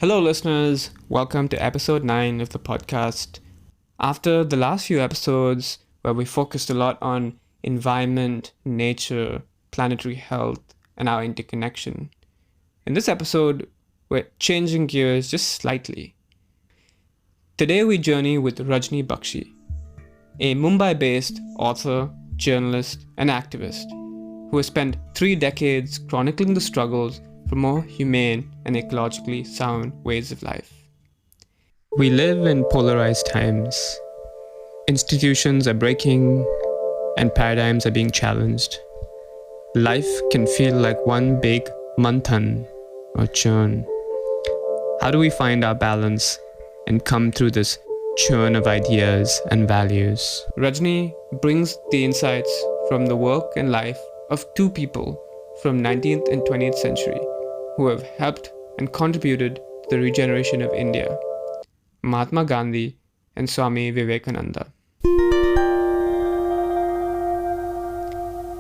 Hello, listeners. Welcome to episode 9 of the podcast. After the last few episodes, where we focused a lot on environment, nature, planetary health, and our interconnection, in this episode, we're changing gears just slightly. Today, we journey with Rajni Bakshi, a Mumbai-based author, journalist, and activist who has spent 3 decades chronicling the struggles for more humane and ecologically sound ways of life. We live in polarized times. Institutions are breaking and paradigms are being challenged. Life can feel like one big Manthan or churn. How do we find our balance and come through this churn of ideas and values? Rajni brings the insights from the work and life of 2 people from 19th and 20th century who have helped and contributed to the regeneration of India, Mahatma Gandhi and Swami Vivekananda.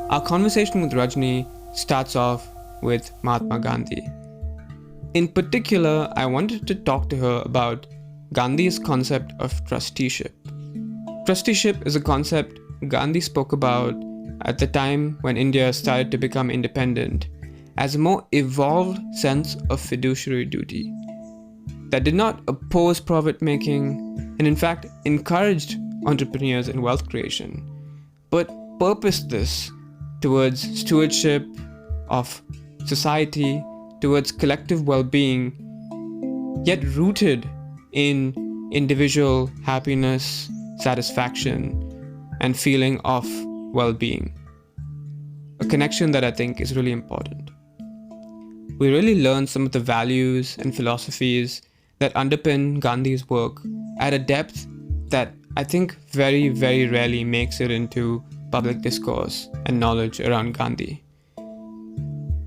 Our conversation with Rajni starts off with Mahatma Gandhi. In particular, I wanted to talk to her about Gandhi's concept of trusteeship. Trusteeship is a concept Gandhi spoke about at the time when India started to become independent as a more evolved sense of fiduciary duty that did not oppose profit making and in fact encouraged entrepreneurs and wealth creation, but purposed this towards stewardship of society, towards collective well-being, yet rooted in individual happiness, satisfaction, and feeling of well-being. A connection that I think is really important. We really learn some of the values and philosophies that underpin Gandhi's work at a depth that I think very, very rarely makes it into public discourse and knowledge around Gandhi.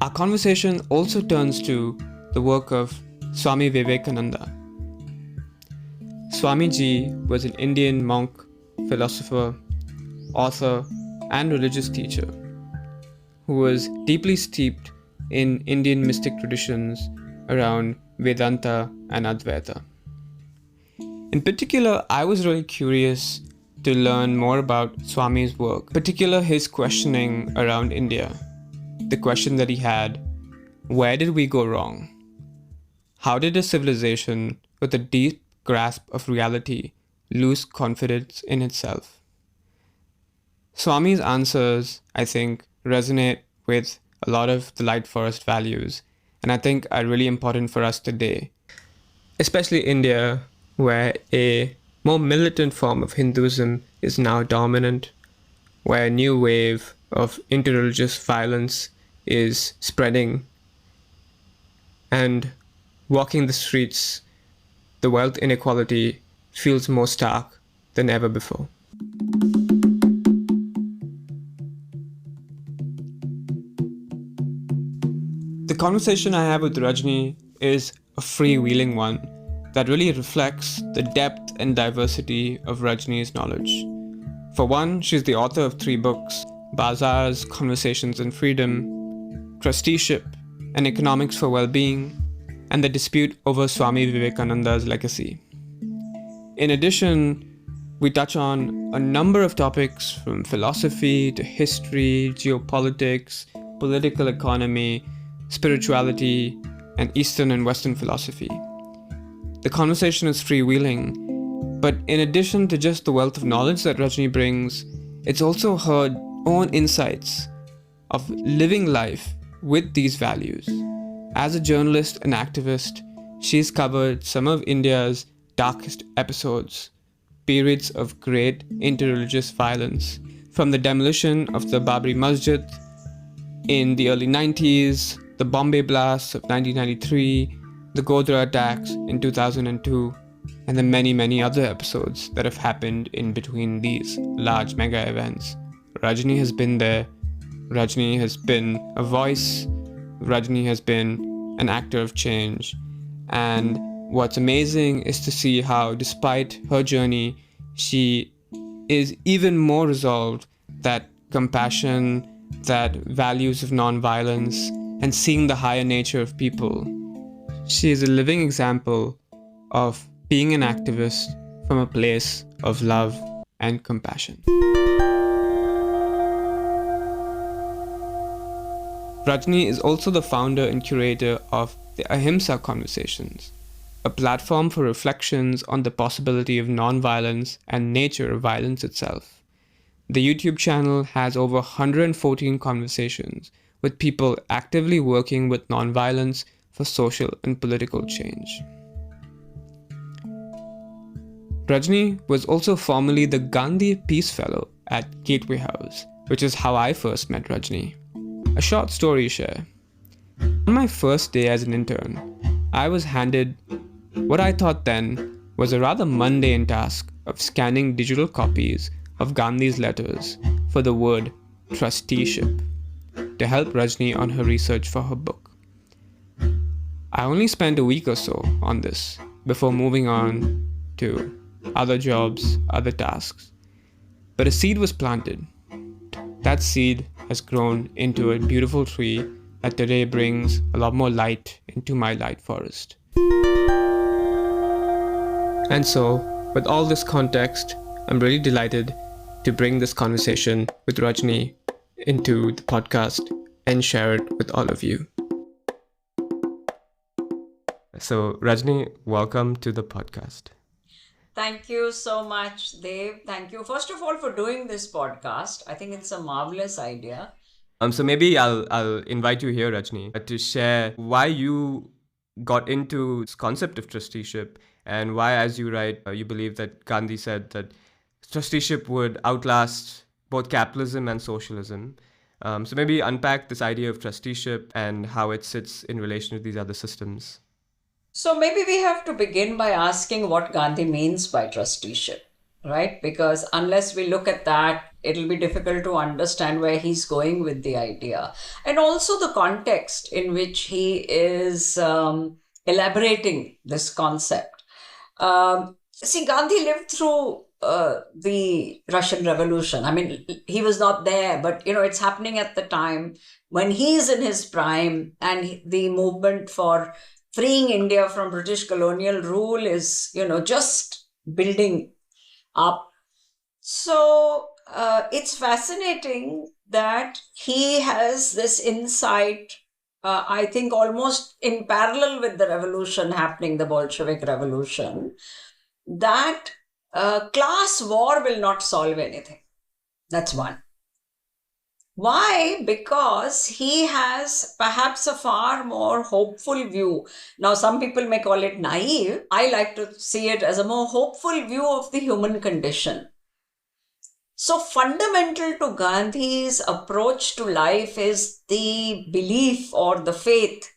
Our conversation also turns to the work of Swami Vivekananda. Swamiji was an Indian monk, philosopher, author, and religious teacher who was deeply steeped in Indian mystic traditions around Vedanta and Advaita. In particular, I was really curious to learn more about Swami's work, particularly his questioning around India. The question that he had, where did we go wrong? How did a civilization with a deep grasp of reality lose confidence in itself? Swami's answers, I think, resonate with a lot of the light forest values, and I think are really important for us today, especially India, where a more militant form of Hinduism is now dominant, where a new wave of interreligious violence is spreading, and walking the streets, the wealth inequality feels more stark than ever before. The conversation I have with Rajni is a freewheeling one that really reflects the depth and diversity of Rajni's knowledge. For one, she's the author of 3 books, Bazaars, Conversations in Freedom, Trusteeship, and Economics for Well-Being, and the dispute over Swami Vivekananda's legacy. In addition, we touch on a number of topics from philosophy to history, geopolitics, political economy, spirituality, and Eastern and Western philosophy. The conversation is freewheeling, but in addition to just the wealth of knowledge that Rajni brings, it's also her own insights of living life with these values. As a journalist and activist, she's covered some of India's darkest episodes, periods of great interreligious violence, from the demolition of the Babri Masjid in the early 90s, the Bombay blasts of 1993, the Godhra attacks in 2002, and the many, many other episodes that have happened in between these large mega events. Rajni has been there. Rajni has been a voice. Rajni has been an actor of change. And what's amazing is to see how, despite her journey, she is even more resolved that compassion, that values of nonviolence, and seeing the higher nature of people She is a living example of being an activist from a place of love and compassion. Rajni is also the founder and curator of the Ahimsa Conversations, a platform for reflections on the possibility of nonviolence and nature of violence itself. The YouTube channel has over 114 conversations with people actively working with nonviolence for social and political change. Rajni was also formerly the Gandhi Peace Fellow at Gateway House, which is how I first met Rajni. A short story share. On my first day as an intern, I was handed what I thought then was a rather mundane task of scanning digital copies of Gandhi's letters for the word trusteeship to help Rajni on her research for her book. I only spent a week or so on this before moving on to other jobs, other tasks. But a seed was planted. That seed has grown into a beautiful tree that today brings a lot more light into my light forest. And so, with all this context, I'm really delighted to bring this conversation with Rajni into the podcast and share it with all of you. So, Rajni, welcome to the podcast. Thank you so much, Dev. Thank you, first of all, for doing this podcast. I think it's a marvelous idea. So maybe I'll invite you here, Rajni, to share why you got into this concept of trusteeship and why, as you write, you believe that Gandhi said that trusteeship would outlast both capitalism and socialism. So maybe unpack this idea of trusteeship and how it sits in relation to these other systems. So maybe we have to begin by asking what Gandhi means by trusteeship, right? Because unless we look at that, it'll be difficult to understand where he's going with the idea. And also the context in which he is elaborating this concept. See, Gandhi lived through the Russian Revolution. I mean, he was not there, but, it's happening at the time when he's in his prime, and the movement for freeing India from British colonial rule is, just building up. So it's fascinating that he has this insight, I think almost in parallel with the revolution happening, the Bolshevik revolution, that class war will not solve anything. That's one. Why? Because he has perhaps a far more hopeful view. Now, some people may call it naive. I like to see it as a more hopeful view of the human condition. So fundamental to Gandhi's approach to life is the belief or the faith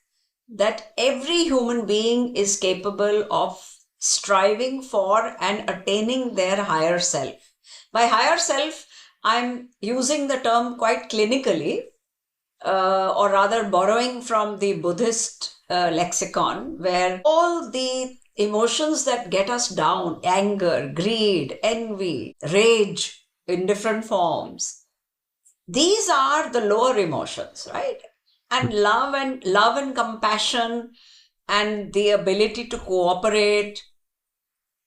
that every human being is capable of striving for and attaining their higher self. By higher self, I'm using the term quite clinically, or rather borrowing from the Buddhist lexicon, where all the emotions that get us down, anger, greed, envy, rage in different forms, these are the lower emotions, right? And love and compassion and the ability to cooperate,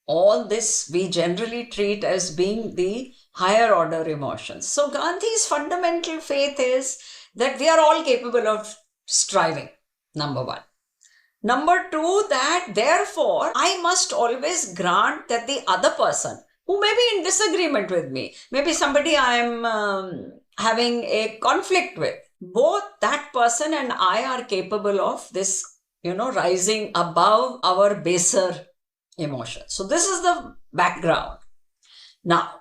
all this we generally treat as being the higher order emotions. So Gandhi's fundamental faith is that we are all capable of striving, number one. Number two, that therefore I must always grant that the other person, who may be in disagreement with me, maybe somebody I'm having a conflict with, both that person and I are capable of this, rising above our baser emotions. So this is the background. Now,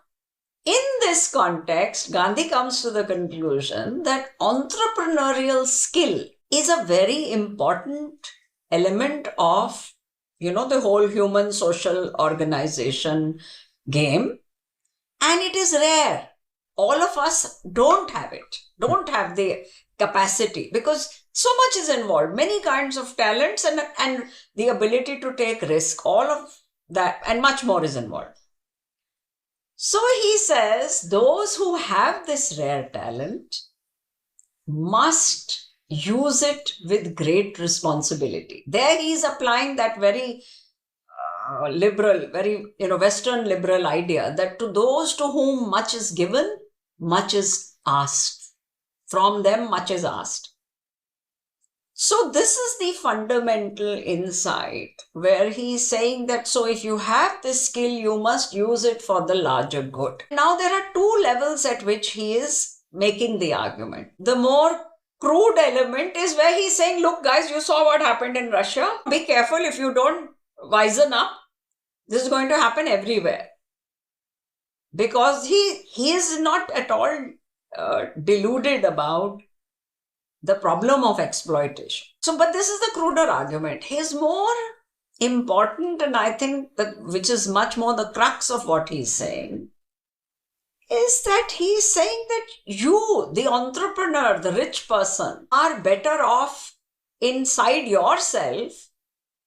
in this context, Gandhi comes to the conclusion that entrepreneurial skill is a very important element of, the whole human social organization game. And it is rare. All of us don't have it, don't have the capacity, because so much is involved, many kinds of talents and the ability to take risk, all of that and much more is involved. So he says those who have this rare talent must use it with great responsibility. There he is applying that very liberal, very Western liberal idea that to those to whom much is given, much is asked. From them, much is asked. So this is the fundamental insight where he's saying that so if you have this skill, you must use it for the larger good. Now there are two levels at which he is making the argument. The more crude element is where he's saying, look guys, you saw what happened in Russia. Be careful if you don't wisen up. This is going to happen everywhere. Because he is not at all deluded about the problem of exploitation. So, but this is the cruder argument. His more important, and I think that which is much more the crux of what he's saying, is that he's saying that you, the entrepreneur, the rich person, are better off inside yourself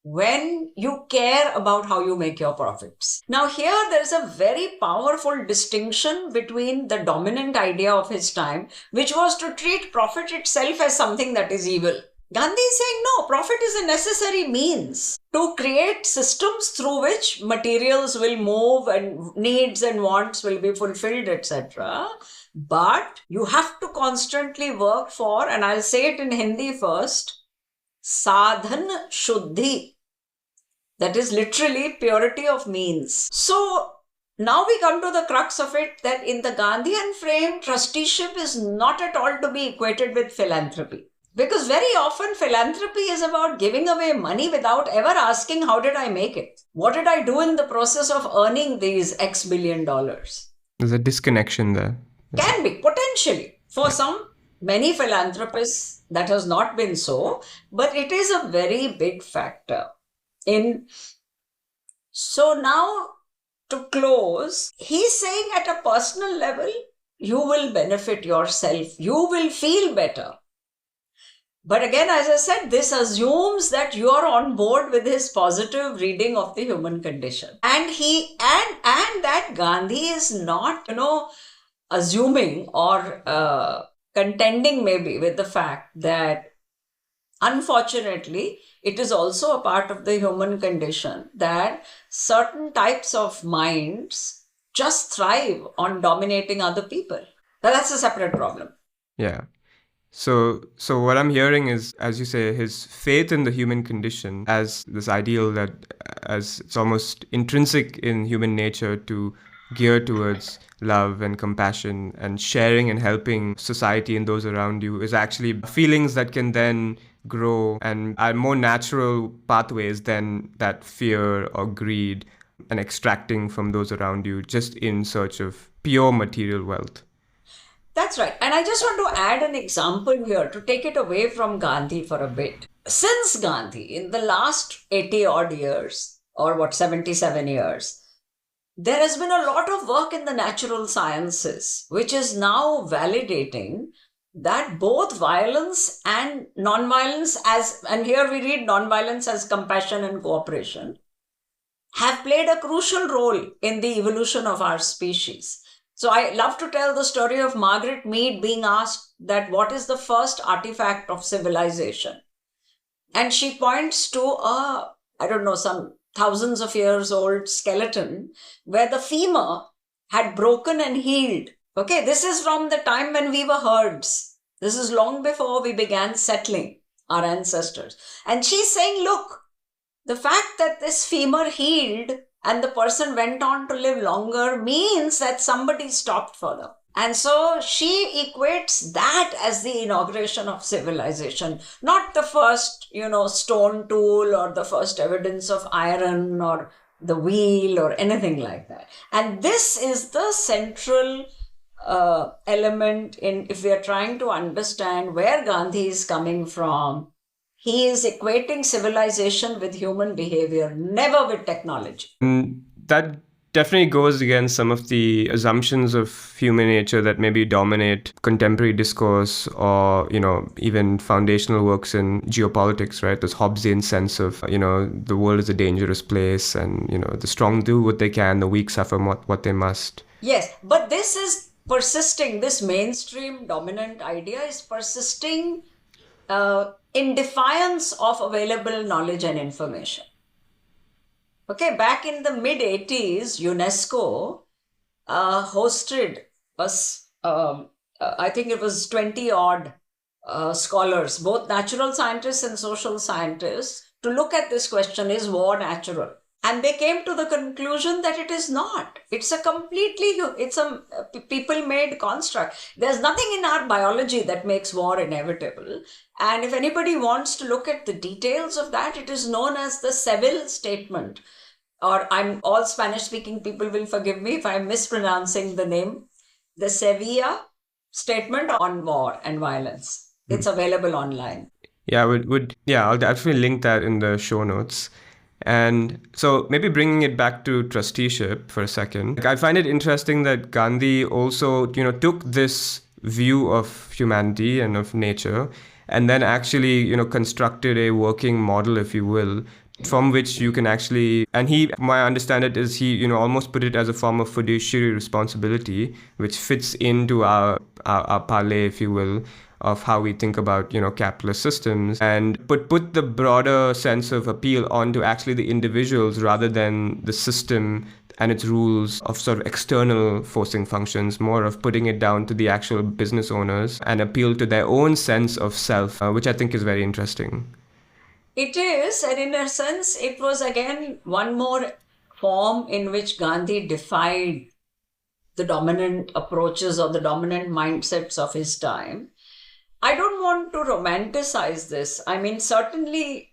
when you care about how you make your profits. Now here there is a very powerful distinction between the dominant idea of his time, which was to treat profit itself as something that is evil. Gandhi is saying, no, profit is a necessary means to create systems through which materials will move and needs and wants will be fulfilled, etc. But you have to constantly work for, and I'll say it in Hindi first, sadhan shuddhi. That is literally purity of means. So now we come to the crux of it, that in the Gandhian frame, trusteeship is not at all to be equated with philanthropy. Because very often philanthropy is about giving away money without ever asking, how did I make it? What did I do in the process of earning these X billion dollars? There's a disconnection there. Can be, potentially. For many philanthropists, that has not been so, but it is a very big factor. So now to close, he's saying at a personal level, you will benefit yourself, you will feel better. But again, as I said, this assumes that you are on board with his positive reading of the human condition. And that Gandhi is not, assuming or contending maybe with the fact that unfortunately, it is also a part of the human condition that certain types of minds just thrive on dominating other people. Now, that's a separate problem. Yeah. So what I'm hearing is, as you say, his faith in the human condition as this ideal that as it's almost intrinsic in human nature to gear towards love and compassion and sharing and helping society and those around you is actually feelings that can then grow and are more natural pathways than that fear or greed and extracting from those around you just in search of pure material wealth. That's right. And I just want to add an example here to take it away from Gandhi for a bit. Since Gandhi, in the last 80 odd years, or 77 years, there has been a lot of work in the natural sciences, which is now validating that both violence and non-violence, and here we read non-violence as compassion and cooperation, have played a crucial role in the evolution of our species. So I love to tell the story of Margaret Mead being asked that what is the first artifact of civilization? And she points to some thousands of years old skeleton where the femur had broken and healed. Okay, this is from the time when we were herds. This is long before we began settling, our ancestors. And she's saying, look, the fact that this femur healed and the person went on to live longer means that somebody stopped for them. And so she equates that as the inauguration of civilization, not the first, stone tool or the first evidence of iron or the wheel or anything like that. And this is the central element if we are trying to understand where Gandhi is coming from. He is equating civilization with human behavior, never with technology. That definitely goes against some of the assumptions of human nature that maybe dominate contemporary discourse or, even foundational works in geopolitics, right? This Hobbesian sense of, the world is a dangerous place and, the strong do what they can, the weak suffer what they must. Yes, but this is persisting. This mainstream dominant idea is persisting in defiance of available knowledge and information. Okay, back in the mid-80s, UNESCO hosted us, I think it was 20 odd scholars, both natural scientists and social scientists, to look at this question, is war natural? And they came to the conclusion that it is not. It's a people-made construct. There's nothing in our biology that makes war inevitable. And if anybody wants to look at the details of that, it is known as the Seville Statement. Or all Spanish-speaking people will forgive me if I'm mispronouncing the name. The Sevilla Statement on War and Violence. It's available online. Yeah, I'll definitely link that in the show notes. And so maybe bringing it back to trusteeship for a second, I find it interesting that Gandhi also, took this view of humanity and of nature, and then actually, constructed a working model, if you will, from which you can actually, and my understand it is he, almost put it as a form of fiduciary responsibility, which fits into our parlay, if you will, of how we think about, capitalist systems, and put the broader sense of appeal onto actually the individuals rather than the system and its rules of sort of external forcing functions, more of putting it down to the actual business owners and appeal to their own sense of self, which I think is very interesting. It is, and in a sense, it was again one more form in which Gandhi defied the dominant approaches or the dominant mindsets of his time. I don't want to romanticize this. I mean, certainly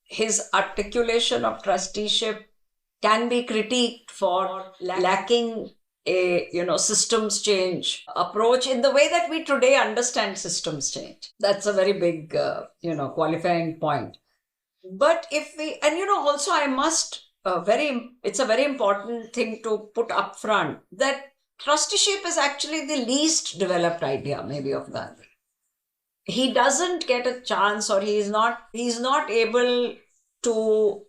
his articulation of trusteeship can be critiqued for lacking a, systems change approach in the way that we today understand systems change. That's a very big, qualifying point. But if we, and also I must, it's a very important thing to put up front that trusteeship is actually the least developed idea maybe of Gandhi. He doesn't get a chance, or he's not able to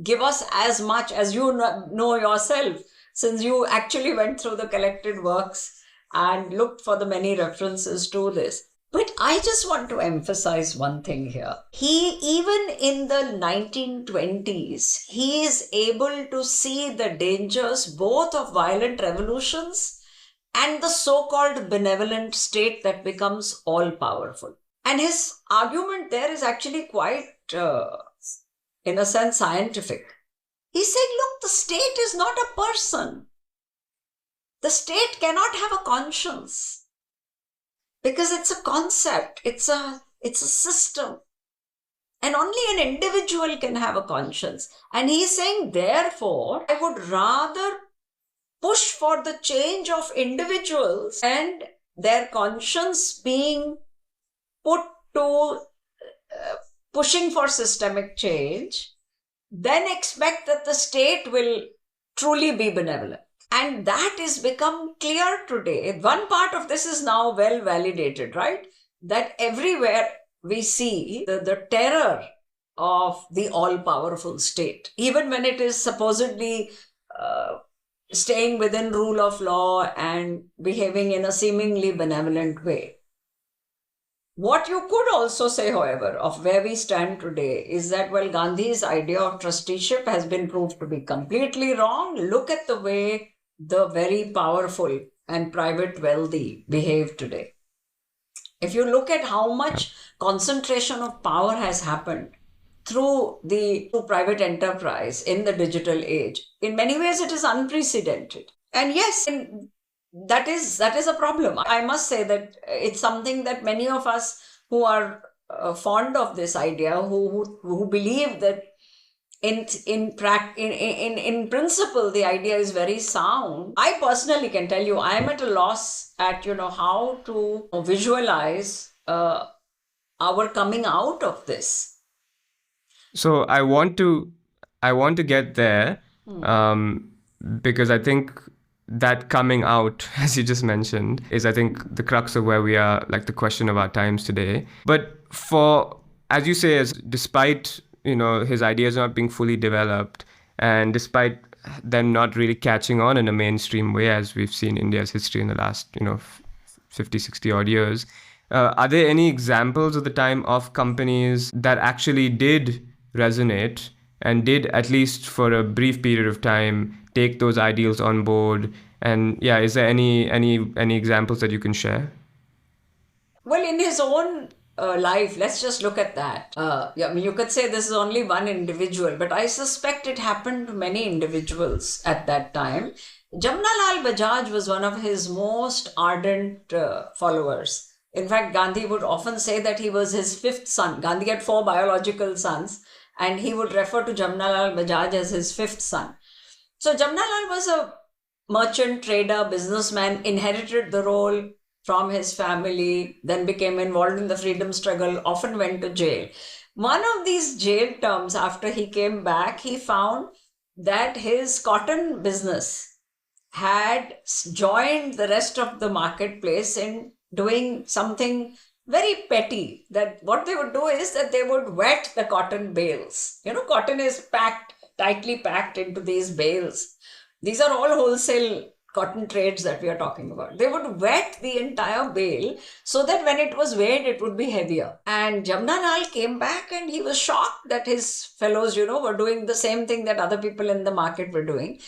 give us as much as you know yourself, since you actually went through the collected works and looked for the many references to this. But I just want to emphasize one thing here. Even in the 1920s, he is able to see the dangers both of violent revolutions and the so-called benevolent state that becomes all-powerful. And his argument there is actually quite, in a sense, scientific. He said, look, the state is not a person. The state cannot have a conscience because it's a concept, it's a system. And only an individual can have a conscience. And he's saying, therefore, I would rather push for the change of individuals and their conscience being put to pushing for systemic change, then expect that the state will truly be benevolent. And that is become clear today. One part of this is now well validated, right? That everywhere we see the terror of the all-powerful state, even when it is supposedly staying within rule of law and behaving in a seemingly benevolent way. What you could also say, however, of where we stand today is that, well, Gandhi's idea of trusteeship has been proved to be completely wrong. Look at the way the very powerful and private wealthy behave today. If you look at how much concentration of power has happened through private enterprise in the digital age, in many ways it is unprecedented. And yes, that is a problem. I must say that it's something that many of us who are fond of this idea, who believe that in principle the idea is very sound. I personally can tell you, I am at a loss at how to visualize our coming out of this. So I want to get there, because I think that coming out, as you just mentioned, is I think the crux of where we are, like the question of our times today. But as you say, despite his ideas not being fully developed, and despite them not really catching on in a mainstream way, as we've seen India's history in the last 50, 60 odd years, Are there any examples of the time of companies that actually did resonate and did, at least for a brief period of time, take those ideals on board? And yeah, is there any examples that you can share? Well, in his own life, let's just look at that. Yeah, I mean, you could say this is only one individual, but I suspect it happened to many individuals at that time. Jamnalal Bajaj was one of his most ardent followers. In fact, Gandhi would often say that he was his fifth son. Gandhi had four biological sons, and he would refer to Jamnalal Bajaj as his fifth son. So Jamnalal was a merchant, trader, businessman, inherited the role from his family, then became involved in the freedom struggle, often went to jail. One of these jail terms, after he came back, he found that his cotton business had joined the rest of the marketplace in doing something very petty. That what they would do is that they would wet the cotton bales. Cotton is tightly packed into these bales. These are all wholesale cotton trades that we are talking about. They would wet the entire bale so that when it was weighed, it would be heavier. And Jamnalal came back and he was shocked that his fellows, were doing the same thing that other people in the market were doing.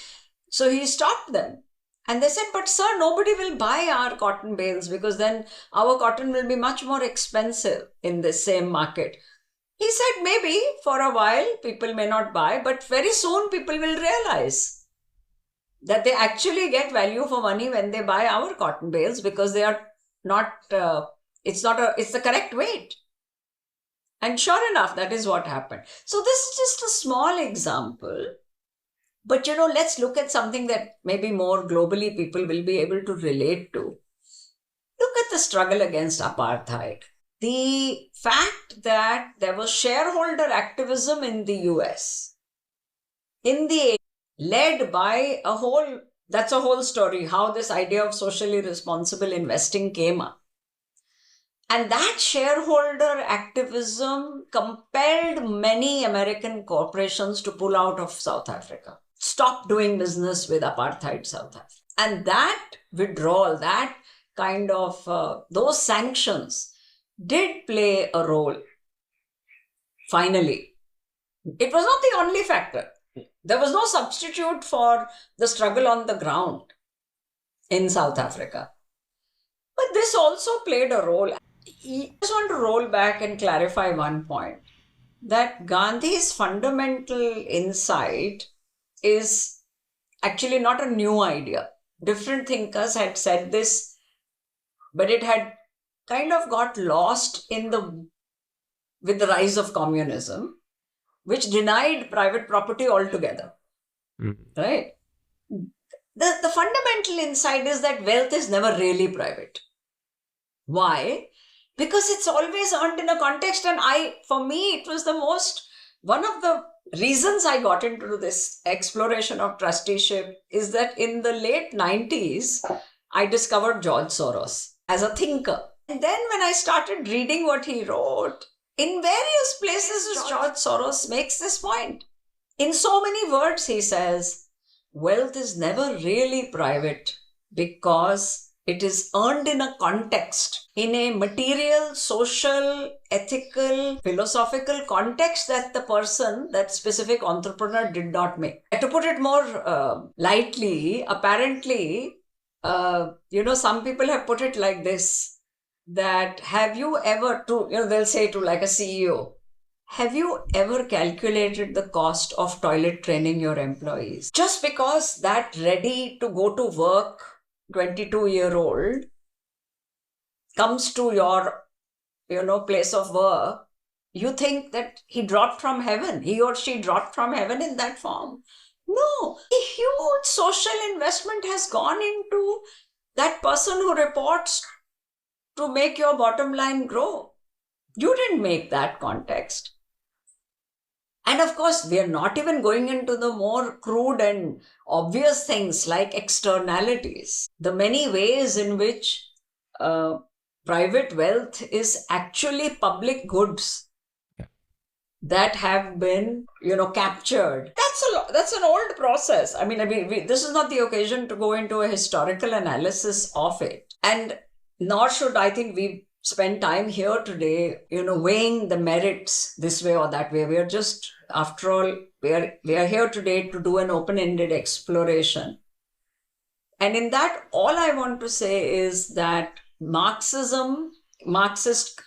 So he stopped them. And they said, but sir, nobody will buy our cotton bales because then our cotton will be much more expensive in this same market. He said, maybe for a while people may not buy, but very soon people will realize that they actually get value for money when they buy our cotton bales because they are not, it's the correct weight. And sure enough, that is what happened. So this is just a small example. But let's look at something that maybe more globally people will be able to relate to. Look at the struggle against apartheid. The fact that there was shareholder activism in the US in the led by that's a whole story, how this idea of socially responsible investing came up. And that shareholder activism compelled many American corporations to pull out of South Africa, stop doing business with apartheid South Africa. And that withdrawal, that kind of, those sanctions did play a role, finally. It was not the only factor. There was no substitute for the struggle on the ground in South Africa. But this also played a role. I just want to roll back and clarify one point, that Gandhi's fundamental insight is actually not a new idea. Different thinkers had said this, but it had kind of got lost with the rise of communism, which denied private property altogether. Right? The fundamental insight is that wealth is never really private. Why? Because it's always earned in a context. And for me, it was one of the reasons I got into this exploration of trusteeship is that in the late 90s, I discovered George Soros as a thinker. And then when I started reading what he wrote, in various places, George Soros makes this point. In so many words, he says, wealth is never really private because it is earned in a context, in a material, social, ethical, philosophical context that that specific entrepreneur did not make. To put it more lightly, apparently, some people have put it like this, that have you ever, they'll say to like a CEO, have you ever calculated the cost of toilet training your employees? Just because that ready to go to work 22-year-old comes to your, place of work, you think that he or she dropped from heaven in that form. No, a huge social investment has gone into that person who reports to make your bottom line grow. You didn't make that context. And of course, we are not even going into the more crude and obvious things like externalities. The many ways in which private wealth is actually public goods that have been, captured. That's an old process. I mean, this is not the occasion to go into a historical analysis of it. And nor should I think we spend time here today, weighing the merits this way or that way. We are just, after all, we are here today to do an open-ended exploration. And in that, all I want to say is that Marxist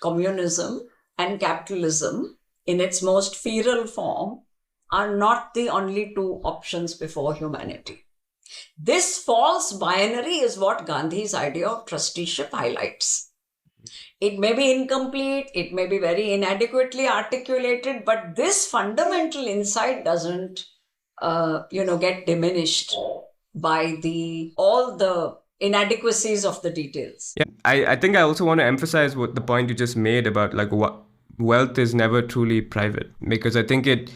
communism and capitalism in its most feral form are not the only two options before humanity. This false binary is what Gandhi's idea of trusteeship highlights. It may be incomplete, it may be very inadequately articulated, but this fundamental insight doesn't, get diminished by all the inadequacies of the details. Yeah, I think I also want to emphasize what the point you just made about like what wealth is never truly private, because I think it,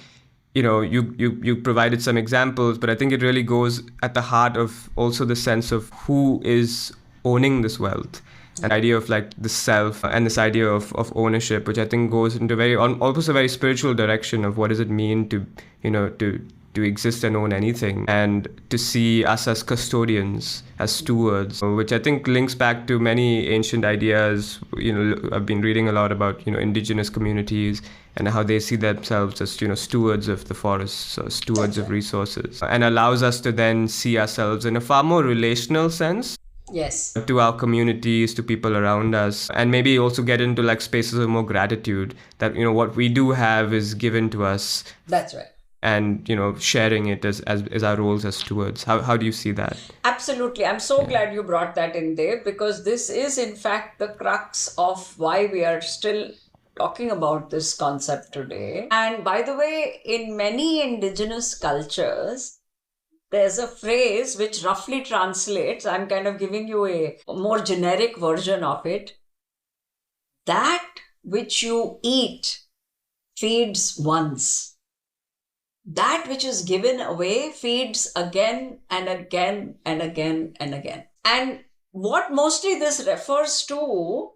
you provided some examples, but I think it really goes at the heart of also the sense of who is owning this wealth. An idea of like the self and this idea of ownership, which I think goes into almost a very spiritual direction of what does it mean to, to exist and own anything, and to see us as custodians, as stewards, which I think links back to many ancient ideas. I've been reading a lot about, indigenous communities and how they see themselves as, stewards of the forests, stewards of resources, and allows us to then see ourselves in a far more relational sense. Yes. To our communities, to people around us, and maybe also get into like spaces of more gratitude that, what we do have is given to us. That's right. And sharing it as our roles as stewards. How do you see that? Absolutely. I'm so glad you brought that in there, because this is in fact the crux of why we are still talking about this concept today. And by the way, in many indigenous cultures, there's a phrase which roughly translates, I'm kind of giving you a more generic version of it: that which you eat feeds once. That which is given away feeds again and again and again and again. And what mostly this refers to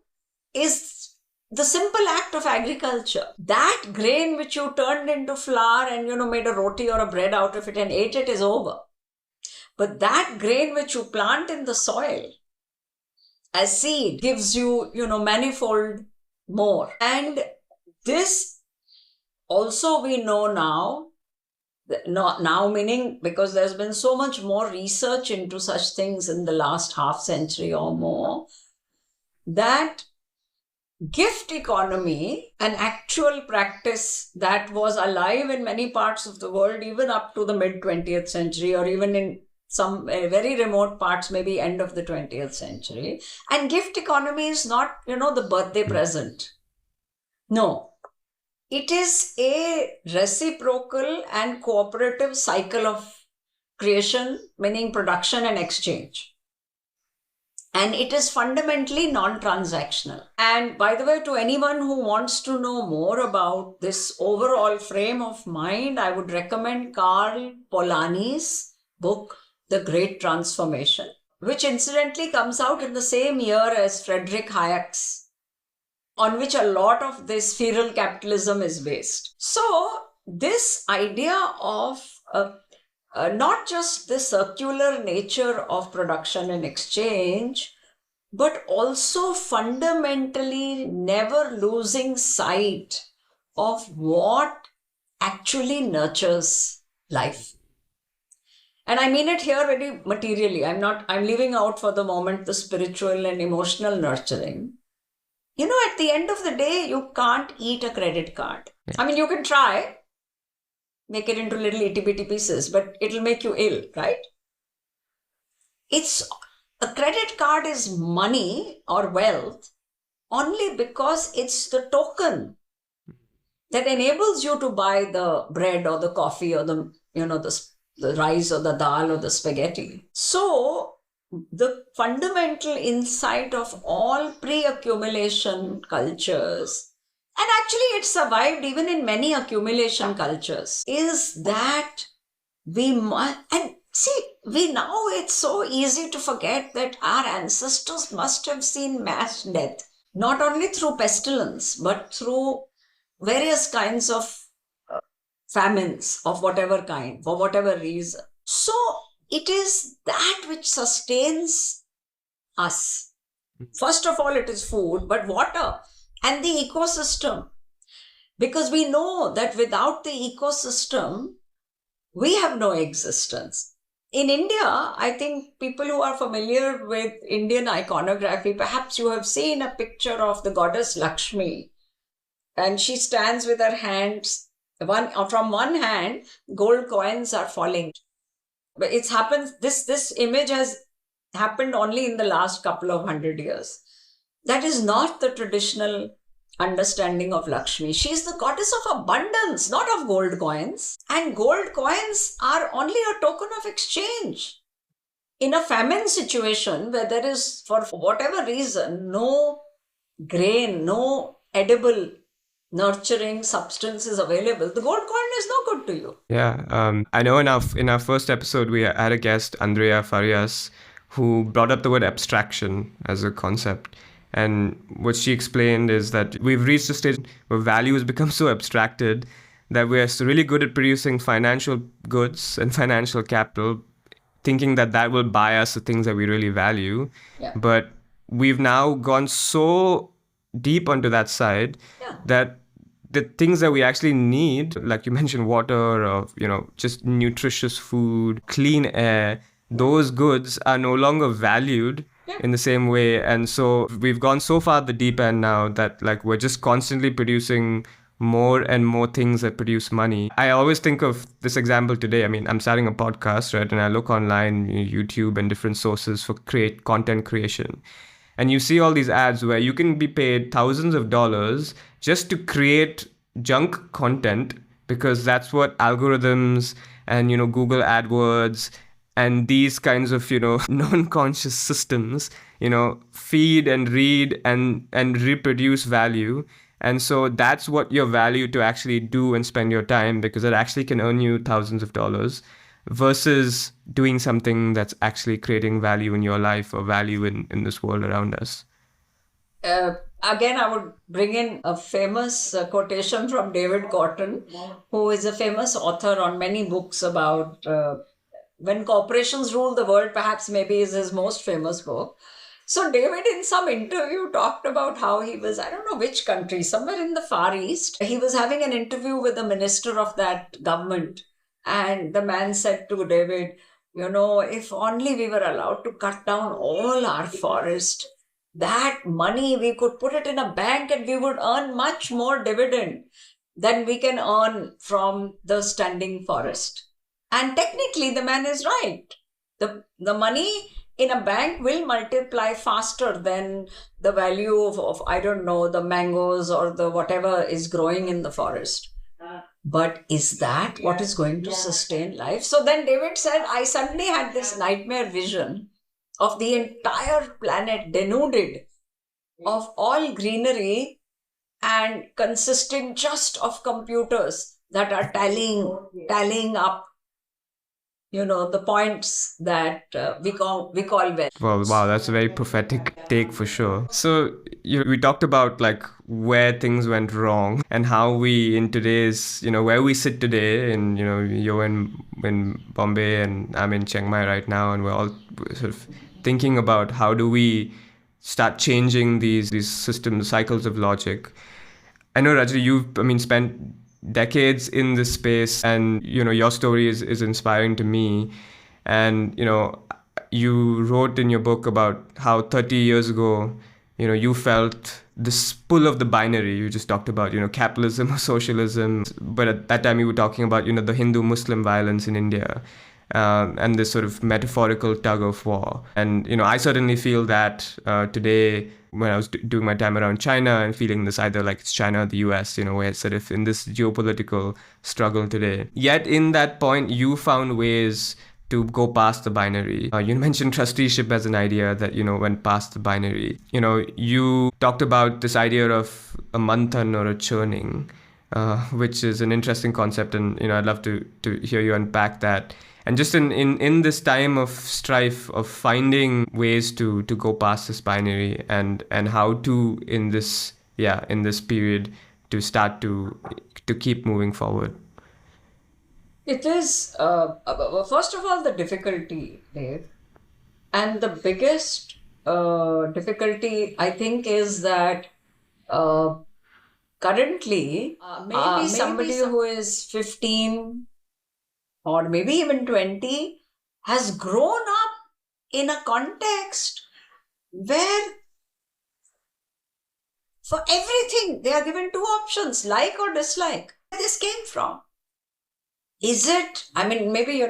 is the simple act of agriculture. That grain which you turned into flour and, made a roti or a bread out of it and ate it is over. But that grain which you plant in the soil as seed gives you, manifold more. And this also we know now, meaning because there's been so much more research into such things in the last half century or more, that gift economy, an actual practice that was alive in many parts of the world even up to the mid-20th century, or even in some very remote parts, maybe end of the 20th century. And gift economy is not, the birthday present. No. It is a reciprocal and cooperative cycle of creation, meaning production and exchange. And it is fundamentally non-transactional. And by the way, to anyone who wants to know more about this overall frame of mind, I would recommend Karl Polanyi's book, The Great Transformation, which incidentally comes out in the same year as Friedrich Hayek's, on which a lot of this feral capitalism is based. So this idea of not just the circular nature of production and exchange, but also fundamentally never losing sight of what actually nurtures life. And I mean it here very materially. I'm leaving out for the moment the spiritual and emotional nurturing. At the end of the day, you can't eat a credit card. Yeah. I mean, you can try, make it into little itty-bitty pieces, but it'll make you ill, right? A credit card is money or wealth only because it's the token that enables you to buy the bread or the coffee or the rice or the dal or the spaghetti. So the fundamental insight of all pre-accumulation cultures, and actually it survived even in many accumulation cultures, is that we must, and see, now it's so easy to forget that our ancestors must have seen mass death, not only through pestilence, but through various kinds of famines of whatever kind, for whatever reason. So it is that which sustains us. First of all, it is food, but water and the ecosystem. Because we know that without the ecosystem, we have no existence. In India, I think people who are familiar with Indian iconography, perhaps you have seen a picture of the goddess Lakshmi, and she stands with her hands, from one hand, gold coins are falling. But it's happened, this image has happened only in the last couple of 100 years. That is not the traditional understanding of Lakshmi. She is the goddess of abundance, not of gold coins. And gold coins are only a token of exchange. In a famine situation where there is, for whatever reason, no grain, no edible nurturing substance is available, the gold coin is no good to you. Yeah, I know in our first episode we had a guest, Andrea Farias, who brought up the word abstraction as a concept. And what she explained is that we've reached a stage where value has become so abstracted that we're really good at producing financial goods and financial capital, thinking that that will buy us the things that we really value. Yeah. But we've now gone so deep onto that side that the things that we actually need, like you mentioned, water or, just nutritious food, clean air, those goods are no longer valued in the same way. And so we've gone so far at the deep end now that like we're just constantly producing more and more things that produce money. I always think of this example today. I mean, I'm starting a podcast, right? And I look online, YouTube and different sources for content creation. And you see all these ads where you can be paid thousands of dollars just to create junk content, because that's what algorithms and, Google AdWords and these kinds of, non-conscious systems, feed and read and reproduce value. And so that's what you're valued to actually do and spend your time, because it actually can earn you thousands of dollars versus doing something that's actually creating value in your life or value in this world around us. Again, I would bring in a famous quotation from David Gorton, who is a famous author on many books about when corporations rule the world, perhaps maybe is his most famous book. So David, in some interview, talked about how he was, I don't know which country, somewhere in the Far East. He was having an interview with the minister of that government. And the man said to David, if only we were allowed to cut down all our forest, that money, we could put it in a bank and we would earn much more dividend than we can earn from the standing forest. And technically, the man is right. The money in a bank will multiply faster than the value of, I don't know, the mangoes or the whatever is growing in the forest. But is that what is going to sustain life? So then David said, I suddenly had this nightmare vision of the entire planet denuded of all greenery and consisting just of computers that are tallying up the points that we call values. Well, wow, that's a very prophetic take for sure. So we talked about like where things went wrong and how we in today's, where we sit today, and you're in Bombay and I'm in Chiang Mai right now, and we're all sort of thinking about how do we start changing these systems, cycles of logic. I know, Rajni, you've spent decades in this space, and your story is inspiring to me. And you wrote in your book about how 30 years ago you felt this pull of the binary. You just talked about capitalism or socialism, but at that time you were talking about the Hindu-Muslim violence in India, and this sort of metaphorical tug of war. And I certainly feel that today, when I was doing my time around China and feeling this either like it's China or the US, where it's sort of in this geopolitical struggle today. Yet in that point, you found ways to go past the binary. You mentioned trusteeship as an idea that, went past the binary. You talked about this idea of a manthan or a churning, which is an interesting concept. And, I'd love to hear you unpack that. And just in this time of strife, of finding ways to go past this binary, and how to in this period to start to keep moving forward. It is first of all the difficulty, Dave, and the biggest difficulty, I think, is that currently, maybe somebody who is 15 or maybe even 20 has grown up in a context where for everything they are given two options, like or dislike. Where this came from? Is it, I mean, maybe,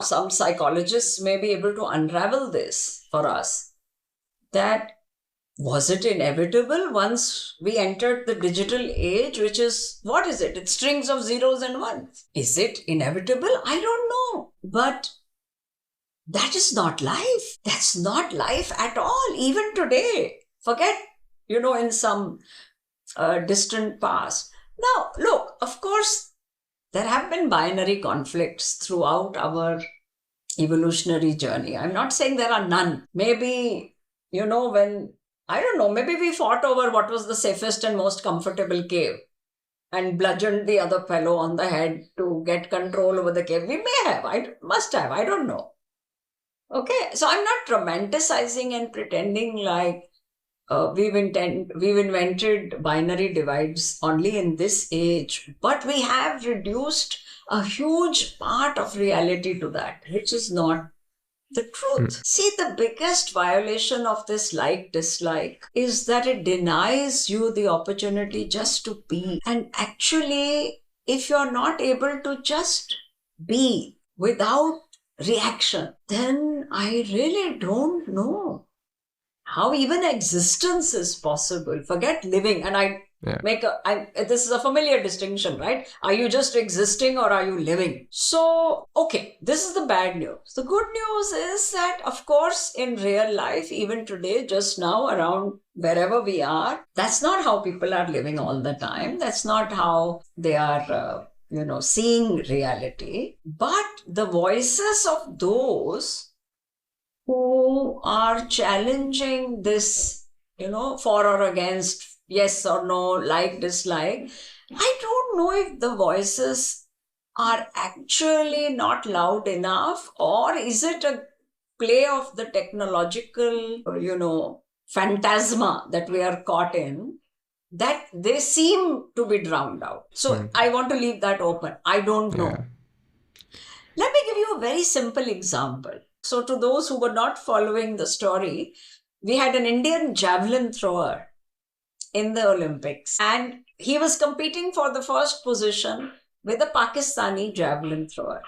some psychologists may be able to unravel this for us. That was it inevitable once we entered the digital age, which is, what is it? It's strings of zeros and ones. Is it inevitable? I don't know. But that is not life. That's not life at all, even today. Forget, in some distant past. Now, look, of course, there have been binary conflicts throughout our evolutionary journey. I'm not saying there are none. Maybe, when, I don't know, maybe we fought over what was the safest and most comfortable cave and bludgeoned the other fellow on the head to get control over the cave. We may have, must have, I don't know. Okay, so I'm not romanticizing and pretending like we've invented binary divides only in this age, but we have reduced a huge part of reality to that, which is not the truth. See, the biggest violation of this like-dislike is that it denies you the opportunity just to be. And actually, if you're not able to just be without reaction, then I really don't know how even existence is possible. Forget living. And this is a familiar distinction, right? Are you just existing or are you living? So, okay, this is the bad news. The good news is that, of course, in real life, even today, just now, around wherever we are, that's not how people are living all the time. That's not how they are, seeing reality. But the voices of those who are challenging this, for or against, yes or no, like, dislike, I don't know if the voices are actually not loud enough, or is it a play of the technological, phantasma that we are caught in, that they seem to be drowned out. So I want to leave that open. I don't know. Let me give you a very simple example. So to those who were not following the story, we had an Indian javelin thrower in the Olympics, and he was competing for the first position with a Pakistani javelin thrower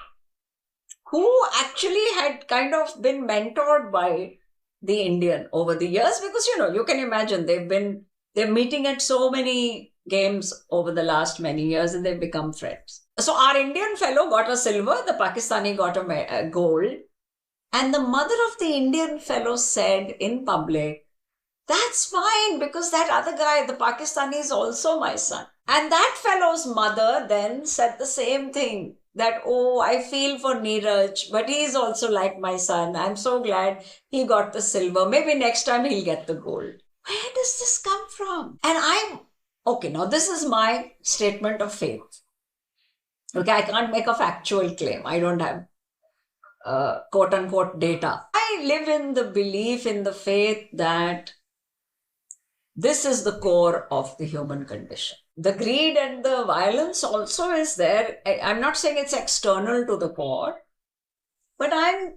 who actually had kind of been mentored by the Indian over the years, because, you can imagine they're meeting at so many games over the last many years and they've become friends. So our Indian fellow got a silver, the Pakistani got a gold. And the mother of the Indian fellow said in public, that's fine, because that other guy, the Pakistani, is also my son. And that fellow's mother then said the same thing, that, oh, I feel for Neeraj, but he's also like my son. I'm so glad he got the silver. Maybe next time he'll get the gold. Where does this come from? And now this is my statement of faith. Okay, I can't make a factual claim. I don't have quote unquote data. I live in the belief, in the faith that this is the core of the human condition. The greed and the violence also is there. I'm not saying it's external to the core, but I'm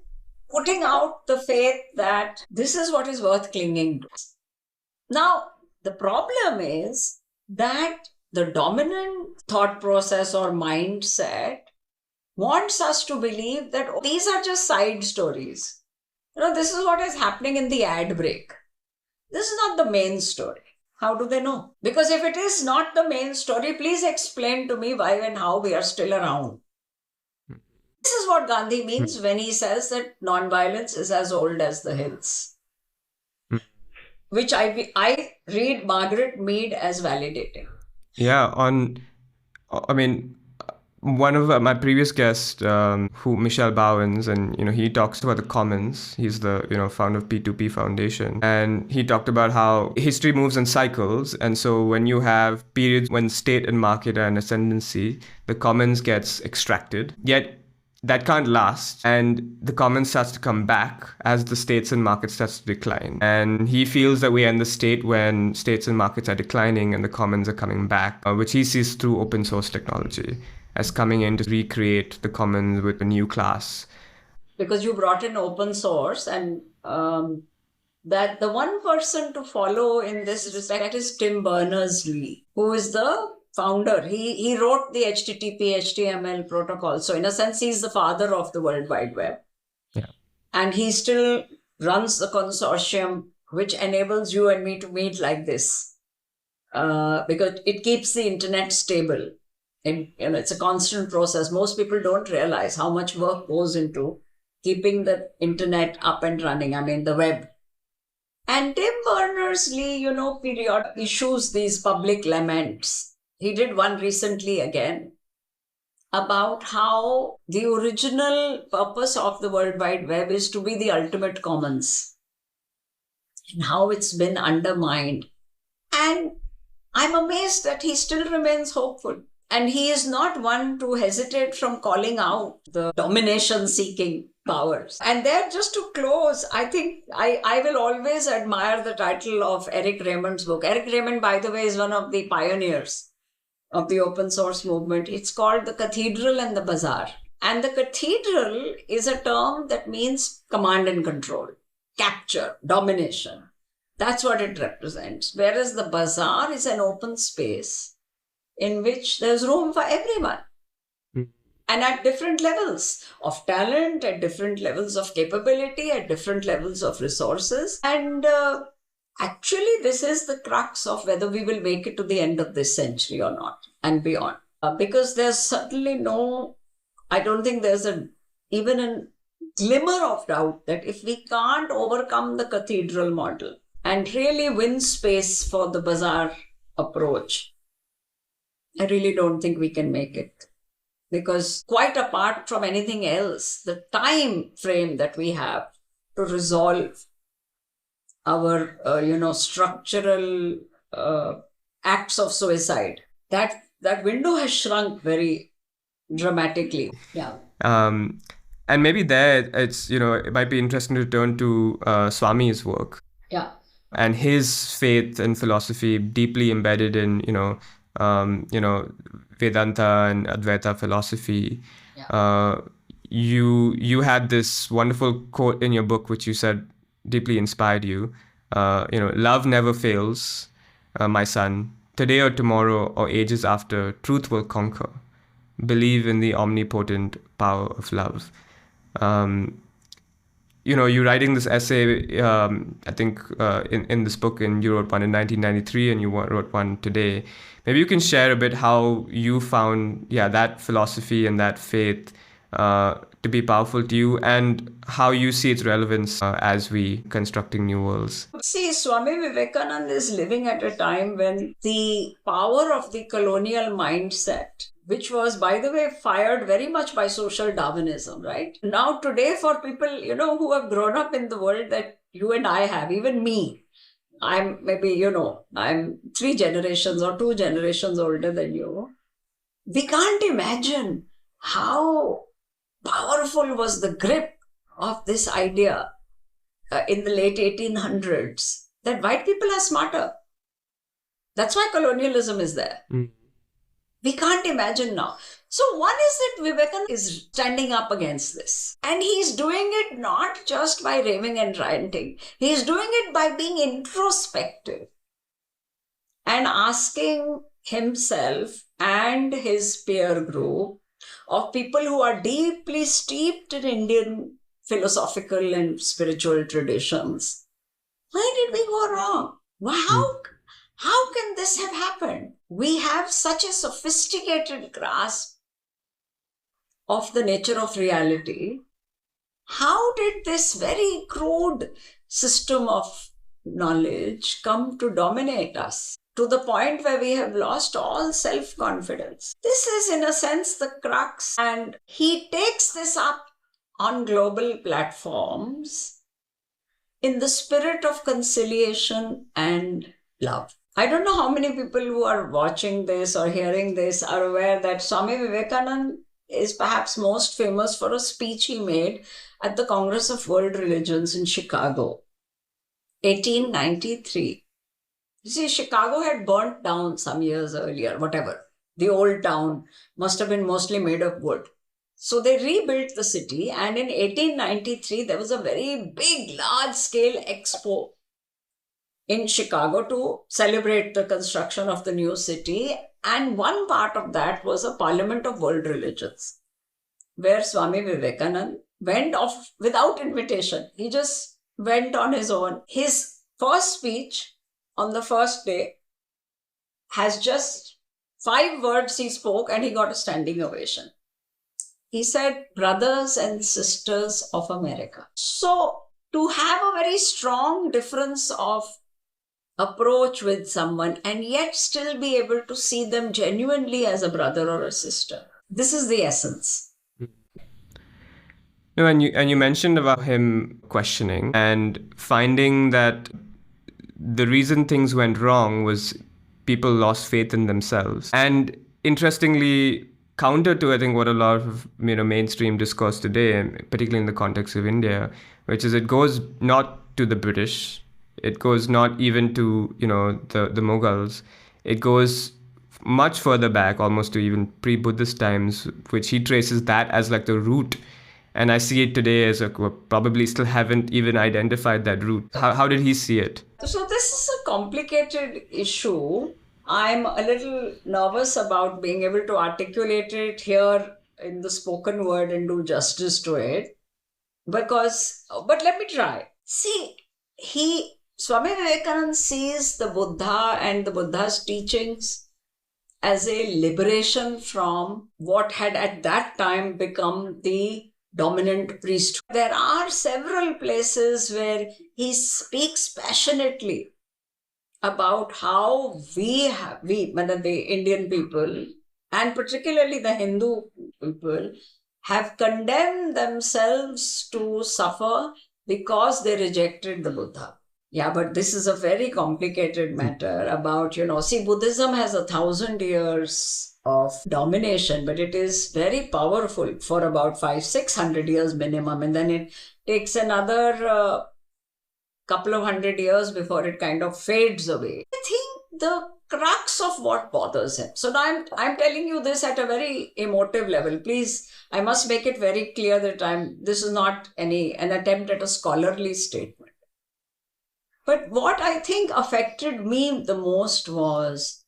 putting out the faith that this is what is worth clinging to. Now, the problem is that the dominant thought process or mindset wants us to believe that these are just side stories. This is what is happening in the ad break. This is not the main story. How do they know? Because if it is not the main story, please explain to me why and how we are still around. This is what Gandhi means when he says that nonviolence is as old as the hills. Which I read Margaret Mead as validating. Yeah, one of my previous guests, Michelle Bowens, and he talks about the commons. He's the founder of P2P Foundation, and he talked about how history moves in cycles, and so when you have periods when state and market are in ascendancy, the commons gets extracted. Yet that can't last, and the commons starts to come back as the states and markets starts to decline. And he feels that we are in the state when states and markets are declining and the commons are coming back, which he sees through open source technology as coming in to recreate the commons with a new class. Because you brought in open source, and that the one person to follow in this respect is Tim Berners-Lee, who is the founder. He wrote the HTTP, HTML protocol. So in a sense, he's the father of the World Wide Web. Yeah. And he still runs the consortium which enables you and me to meet like this, because it keeps the internet stable. And it's a constant process. Most people don't realize how much work goes into keeping the internet up and running. I mean, the web. And Tim Berners-Lee, periodically issues these public laments. He did one recently again about how the original purpose of the World Wide Web is to be the ultimate commons, and how it's been undermined. And I'm amazed that he still remains hopeful. And he is not one to hesitate from calling out the domination-seeking powers. And there, just to close, I think I will always admire the title of Eric Raymond's book. Eric Raymond, by the way, is one of the pioneers of the open source movement. It's called The Cathedral and the Bazaar. And the cathedral is a term that means command and control, capture, domination. That's what it represents. Whereas the bazaar is an open space in which there's room for everyone. And at different levels of talent, at different levels of capability, at different levels of resources. And actually, this is the crux of whether we will make it to the end of this century or not and beyond. Because there's certainly I don't think there's even a glimmer of doubt that if we can't overcome the cathedral model and really win space for the bazaar approach, I really don't think we can make it. Because quite apart from anything else, the time frame that we have to resolve our, structural acts of suicide, that window has shrunk very dramatically. Yeah. And maybe there, it might be interesting to turn to Swami's work. Yeah. And his faith and philosophy deeply embedded in, Vedanta and Advaita philosophy. Yeah. You had this wonderful quote in your book, which you said deeply inspired you. Love never fails, my son. Today or tomorrow or ages after, truth will conquer. Believe in the omnipotent power of love. You're writing this essay, I think in this book, and you wrote one in 1993 and you wrote one today. Maybe you can share a bit how you found that philosophy and that faith to be powerful to you, and how you see its relevance as we constructing new worlds. See, Swami Vivekananda is living at a time when the power of the colonial mindset, which was, by the way, fired very much by social Darwinism, right? Now, today, for people, who have grown up in the world that you and I have, even me, I'm maybe, I'm 3 generations or 2 generations older than you. We can't imagine how powerful was the grip of this idea in the late 1800s that white people are smarter. That's why colonialism is there. We can't imagine now. So one is that Vivekananda is standing up against this. And he's doing it not just by raving and ranting. He's doing it by being introspective and asking himself and his peer group of people who are deeply steeped in Indian philosophical and spiritual traditions. Where did we go wrong? How can this have happened? We have such a sophisticated grasp of the nature of reality. How did this very crude system of knowledge come to dominate us to the point where we have lost all self-confidence? This is, in a sense, the crux. And he takes this up on global platforms in the spirit of conciliation and love. I don't know how many people who are watching this or hearing this are aware that Swami Vivekananda is perhaps most famous for a speech he made at the Congress of World Religions in Chicago, 1893. You see, Chicago had burnt down some years earlier, whatever. The old town must have been mostly made of wood. So they rebuilt the city, and in 1893, there was a very big, large-scale expo in Chicago to celebrate the construction of the new city. And one part of that was a Parliament of World Religions, where Swami Vivekananda went off without invitation. He just went on his own. His first speech on the first day has just 5 words he spoke, and he got a standing ovation. He said, "Brothers and sisters of America." So to have a very strong difference of approach with someone and yet still be able to see them genuinely as a brother or a sister, this is the essence. No, and you mentioned about him questioning and finding that the reason things went wrong was people lost faith in themselves. And interestingly, counter to I think what a lot of mainstream discourse today, and particularly in the context of India, which is it goes not to the British, it goes not even to the Mughals, it goes much further back, almost to even pre-Buddhist times, which he traces that as like the root. And I see it today as probably still haven't even identified that root. How did he see it? So this is a complicated issue. I'm a little nervous about being able to articulate it here in the spoken word and do justice to it. But let me try. See, Swami Vivekananda sees the Buddha and the Buddha's teachings as a liberation from what had at that time become the dominant priesthood. There are several places where he speaks passionately about how the Indian people, and particularly the Hindu people, have condemned themselves to suffer because they rejected the Buddha. Yeah, but this is a very complicated matter about, Buddhism has 1,000 years of domination, but it is very powerful for about 500-600 years minimum, and then it takes another couple of 100 years before it kind of fades away. I think the crux of what bothers him. So now I'm telling you this at a very emotive level. Please, I must make it very clear that this is not an attempt at a scholarly statement. But what I think affected me the most was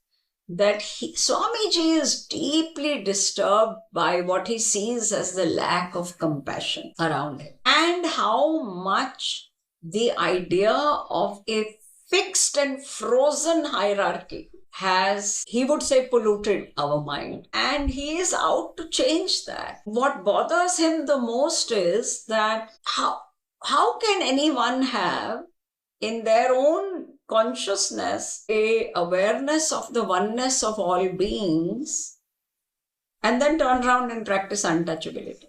that Swamiji is deeply disturbed by what he sees as the lack of compassion around him, and how much the idea of a fixed and frozen hierarchy has, he would say, polluted our mind. And he is out to change that. What bothers him the most is that how can anyone have in their own consciousness a awareness of the oneness of all beings and then turn around and practice untouchability.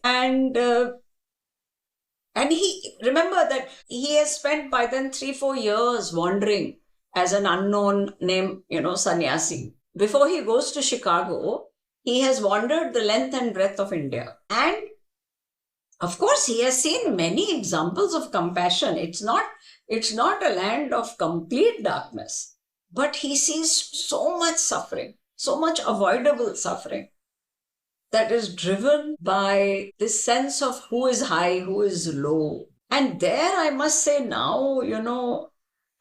And he, remember that he has spent by then 3-4 years wandering as an unknown name, sannyasi. Before he goes to Chicago, he has wandered the length and breadth of India. And of course, he has seen many examples of compassion. It's not a land of complete darkness, but he sees so much suffering, so much avoidable suffering, that is driven by this sense of who is high, who is low. And there I must say now,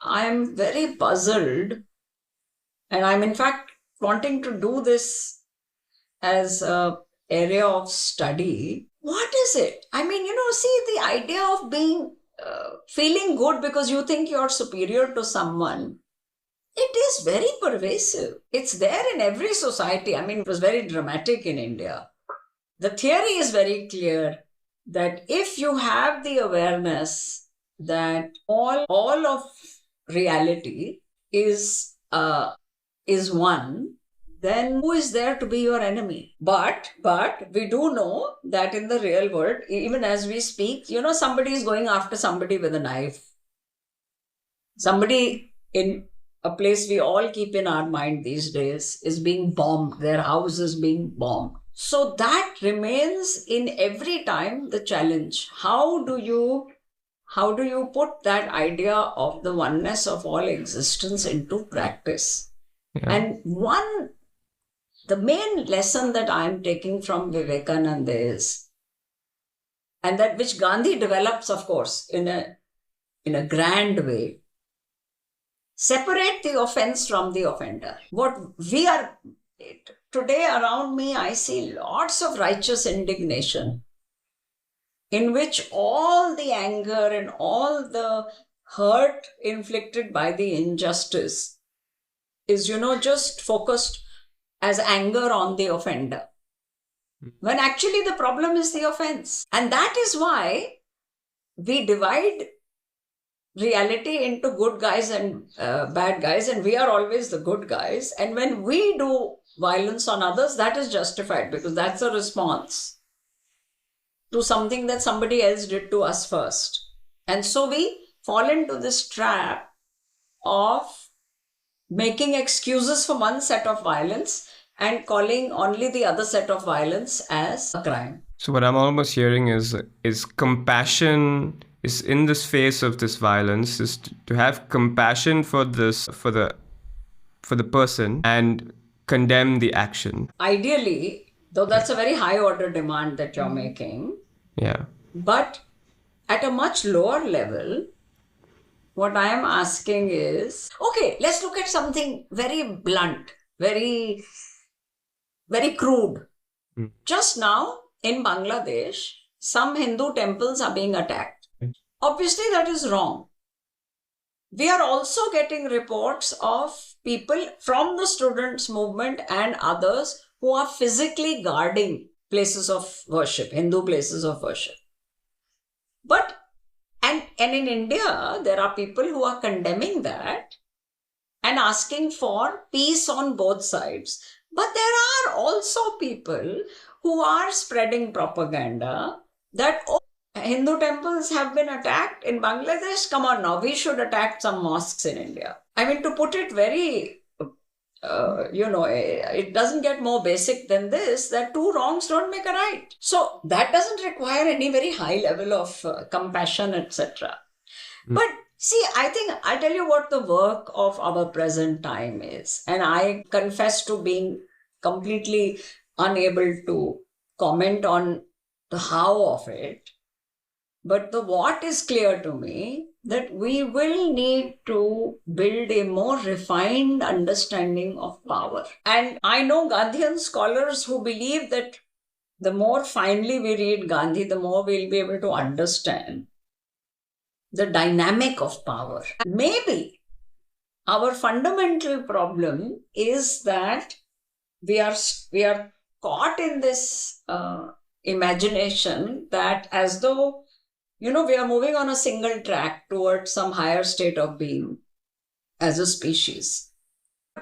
I'm very puzzled, and I'm in fact wanting to do this as an area of study. What is it? I mean, see, the idea of being, feeling good because you think you're superior to someone, it is very pervasive. It's there in every society. I mean, it was very dramatic in India. The theory is very clear that if you have the awareness that all of reality is one, then who is there to be your enemy? But we do know that in the real world, even as we speak, somebody is going after somebody with a knife. Somebody in a place we all keep in our mind these days is being bombed. Their house is being bombed. So that remains in every time the challenge. How do you put that idea of the oneness of all existence into practice? Yeah. And the main lesson that I am taking from Vivekananda is, and that which Gandhi develops, of course, in a grand way, separate the offense from the offender. What we are today around me, I see lots of righteous indignation in which all the anger and all the hurt inflicted by the injustice is, just focused as anger on the offender. When actually the problem is the offense. And that is why we divide reality into good guys and bad guys, and we are always the good guys. And when we do violence on others, that is justified because that's a response to something that somebody else did to us first. And so we fall into this trap of making excuses for one set of violence and calling only the other set of violence as a crime. So what I'm almost hearing is compassion is in this face of this violence, is to have compassion for the person and condemn the action. Ideally, though that's a very high order demand that you're making. Yeah. But at a much lower level, what I am asking is, okay, let's look at something very blunt, very, very crude. Just now in Bangladesh, some Hindu temples are being attacked. Obviously, that is wrong. We are also getting reports of people from the students' movement and others who are physically guarding places of worship, Hindu places of worship. But, and in India, there are people who are condemning that and asking for peace on both sides. But there are also people who are spreading propaganda that, oh, Hindu temples have been attacked in Bangladesh. Come on now, we should attack some mosques in India. I mean, to put it very, it doesn't get more basic than this, that two wrongs don't make a right. So that doesn't require any very high level of compassion, etc. But see, I think I'll tell you what the work of our present time is. And I confess to being completely unable to comment on the how of it. But the what is clear to me, that we will need to build a more refined understanding of power. And I know Gandhian scholars who believe that the more finely we read Gandhi, the more we'll be able to understand the dynamic of power. Maybe our fundamental problem is that we are caught in this imagination that as though, we are moving on a single track towards some higher state of being as a species.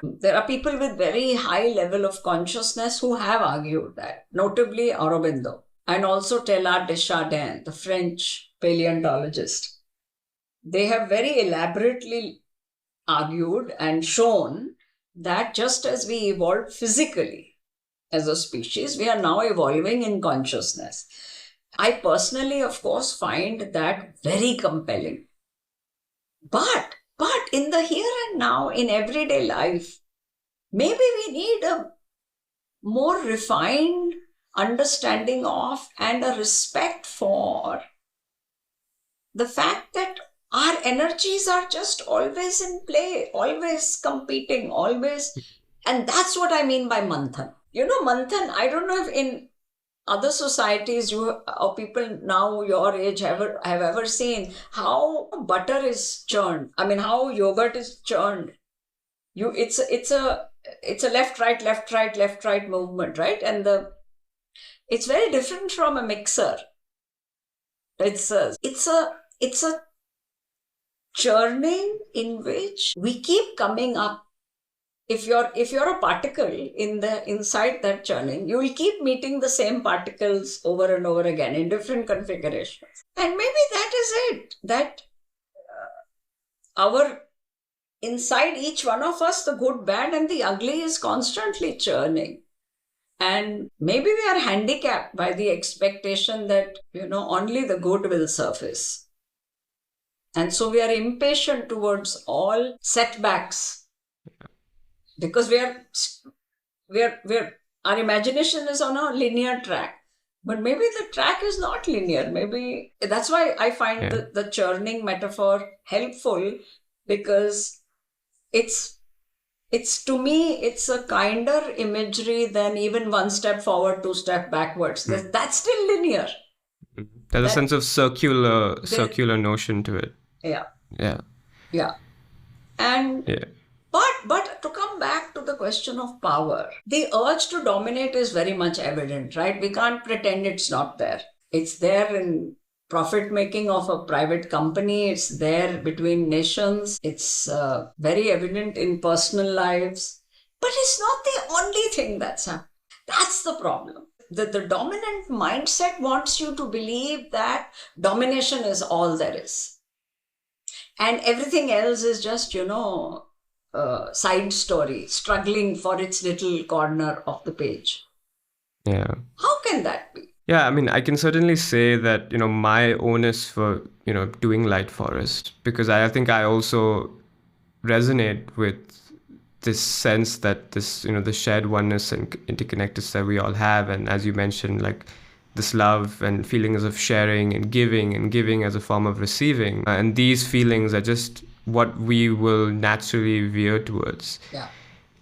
There are people with very high level of consciousness who have argued that, notably Aurobindo and also Teilhard de Chardin, the French paleontologist. They have very elaborately argued and shown that just as we evolved physically as a species, we are now evolving in consciousness. I personally, of course, find that very compelling. But in the here and now, in everyday life, maybe we need a more refined understanding of and a respect for the fact that our energies are just always in play, always competing, always. And that's what I mean by Manthan. Manthan, I don't know if in other societies or people now your age have ever seen how butter is churned. I mean, how yogurt is churned. It's a left right movement, right? And it's very different from a mixer. It's a churning in which we keep coming up. If you're a particle inside that churning, you will keep meeting the same particles over and over again in different configurations. And maybe that is it, that our inside each one of us, the good, bad, and the ugly is constantly churning. And maybe we are handicapped by the expectation that, only the good will surface. And so we are impatient towards all setbacks because our imagination is on a linear track. But maybe the track is not linear. Maybe that's why I find the churning metaphor helpful, because it's to me, it's a kinder imagery than even one step forward, two step backwards. That's still linear. There's a sense of circular notion to it. Yeah. Yeah. And but to come back to the question of power, the urge to dominate is very much evident, right? We can't pretend it's not there. It's there in profit making of a private company. It's there between nations. It's very evident in personal lives. But it's not the only thing that's happening. That's the problem. The dominant mindset wants you to believe that domination is all there is. And everything else is just, side story, struggling for its little corner of the page. Yeah. How can that be? Yeah, I mean, I can certainly say that, my onus for, doing Light Forest, because I think I also resonate with this sense that this, the shared oneness and interconnectedness that we all have. And as you mentioned, like this love and feelings of sharing and giving as a form of receiving. And these feelings are just what we will naturally veer towards. Yeah.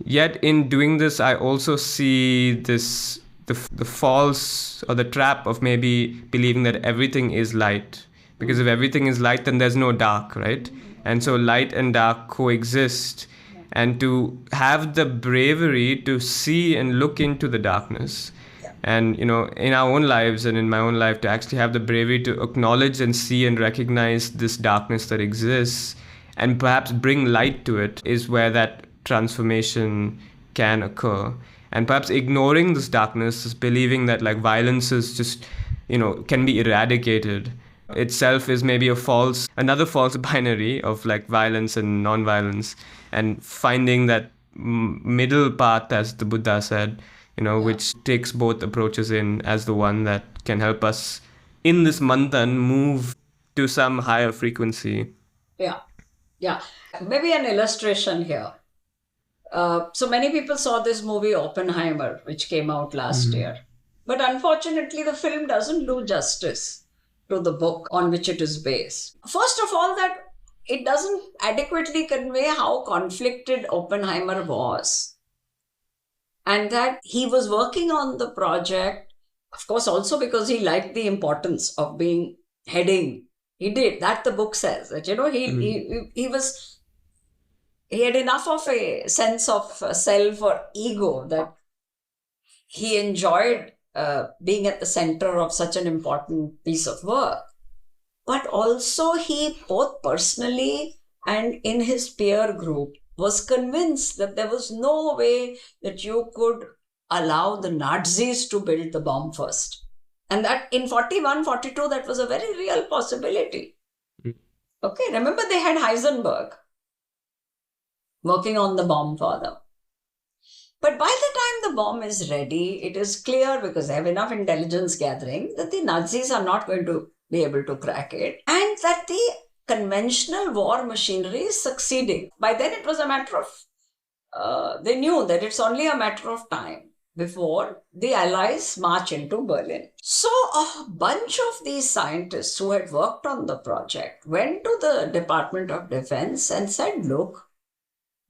Yet in doing this, I also see this, the false or the trap of maybe believing that everything is light. Because if everything is light, then there's no dark, right? And so light and dark coexist. And to have the bravery to see and look into the darkness. And, in our own lives and in my own life, to actually have the bravery to acknowledge and see and recognize this darkness that exists and perhaps bring light to it is where that transformation can occur. And perhaps ignoring this darkness is believing that like violence is just, can be eradicated itself is maybe another false binary of like violence and non-violence, and finding that middle path, as the Buddha said, which takes both approaches in as the one that can help us in this manthan move to some higher frequency. Yeah. Maybe an illustration here. So many people saw this movie Oppenheimer, which came out last year. But unfortunately, the film doesn't do justice to the book on which it is based. First of all, that it doesn't adequately convey how conflicted Oppenheimer was. And that he was working on the project, of course, also because he liked the importance of heading. He did. That the book says. That, he had enough of a sense of self or ego that he enjoyed being at the center of such an important piece of work. But also he, both personally and in his peer group, was convinced that there was no way that you could allow the Nazis to build the bomb first. And that in 41, 42, that was a very real possibility. Okay, remember they had Heisenberg working on the bomb for them. But by the time the bomb is ready, it is clear, because they have enough intelligence gathering, that the Nazis are not going to be able to crack it, and that the conventional war machinery is succeeding. By then it was a matter of, they knew that it's only a matter of time before the Allies march into Berlin. So a bunch of these scientists who had worked on the project went to the Department of Defense and said, look,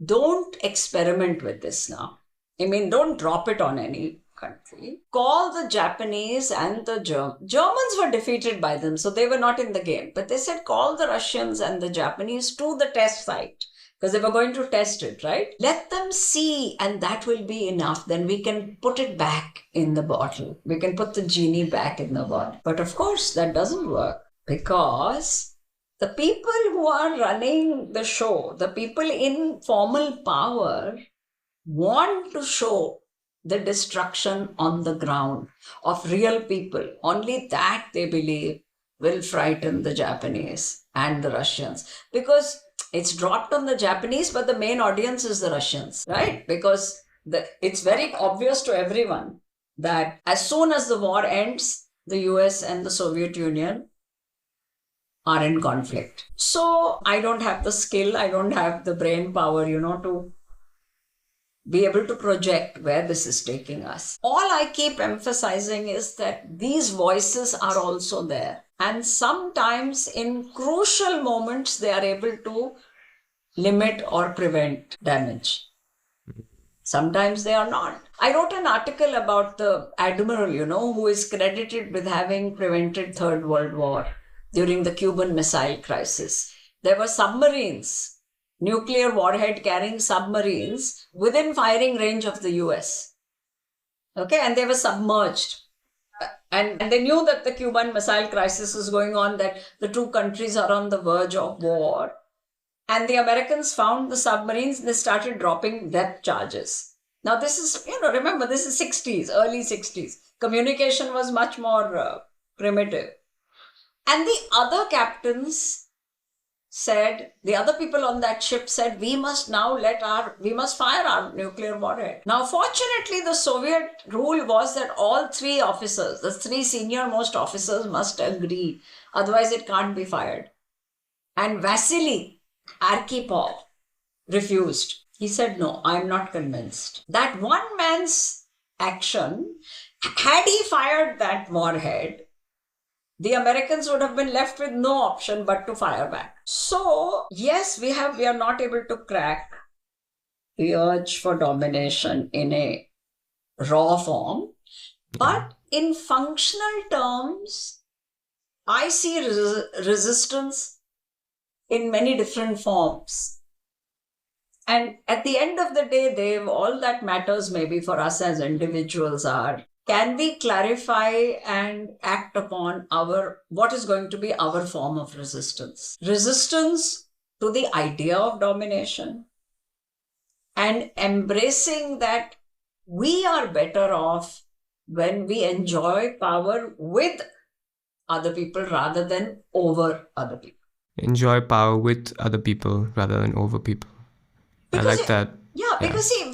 don't experiment with this now. I mean, don't drop it on any country. Call the Japanese and the Germans were defeated by them, so they were not in the game. But they said, call the Russians and the Japanese to the test site, because they were going to test it, right? Let them see, and that will be enough. Then we can put it back in the bottle. We can put the genie back in the bottle. But of course, that doesn't work, because the people who are running the show, the people in formal power, want to show the destruction on the ground of real people. Only that, they believe, will frighten the Japanese and the Russians. Because it's dropped on the Japanese, but the main audience is the Russians, right? Because it's very obvious to everyone that as soon as the war ends, the US and the Soviet Union are in conflict. So I don't have the skill, I don't have the brain power, to be able to project where this is taking us. All I keep emphasizing is that these voices are also there. And sometimes in crucial moments, they are able to limit or prevent damage. Sometimes they are not. I wrote an article about the admiral, who is credited with having prevented Third World War during the Cuban Missile Crisis. There were submarines, nuclear warhead carrying submarines within firing range of the US. Okay, and they were submerged. And they knew that the Cuban Missile Crisis was going on, that the two countries are on the verge of war. And the Americans found the submarines, they started dropping depth charges. Now this is, remember, this is 60s, early 60s. Communication was much more primitive. And the other captains said, the other people on that ship said, we must fire our nuclear warhead. Now, fortunately, the Soviet rule was that all three officers, the three senior most officers must agree. Otherwise, it can't be fired. And Vasily Arkhipov refused. He said, no, I'm not convinced. That one man's action, had he fired that warhead, the Americans would have been left with no option but to fire back. So, yes, we are not able to crack the urge for domination in a raw form, but in functional terms, I see resistance in many different forms. And at the end of the day, Dev, all that matters maybe for us as individuals are, can we clarify and act upon what is going to be our form of resistance? Resistance to the idea of domination and embracing that we are better off when we enjoy power with other people rather than over other people. Enjoy power with other people rather than over people. Because I like that. Yeah, because see,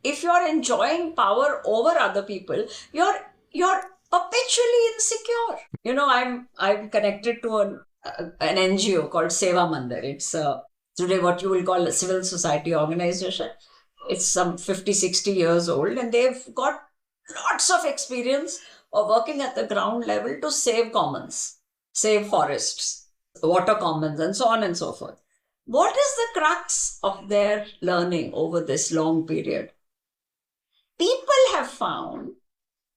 if you're enjoying power over other people, you're perpetually insecure. I'm connected to an NGO called Seva Mandir. It's today what you will call a civil society organization. It's some 50, 60 years old, and they've got lots of experience of working at the ground level to save commons, save forests, water commons, and so on and so forth. What is the crux of their learning over this long period? People have found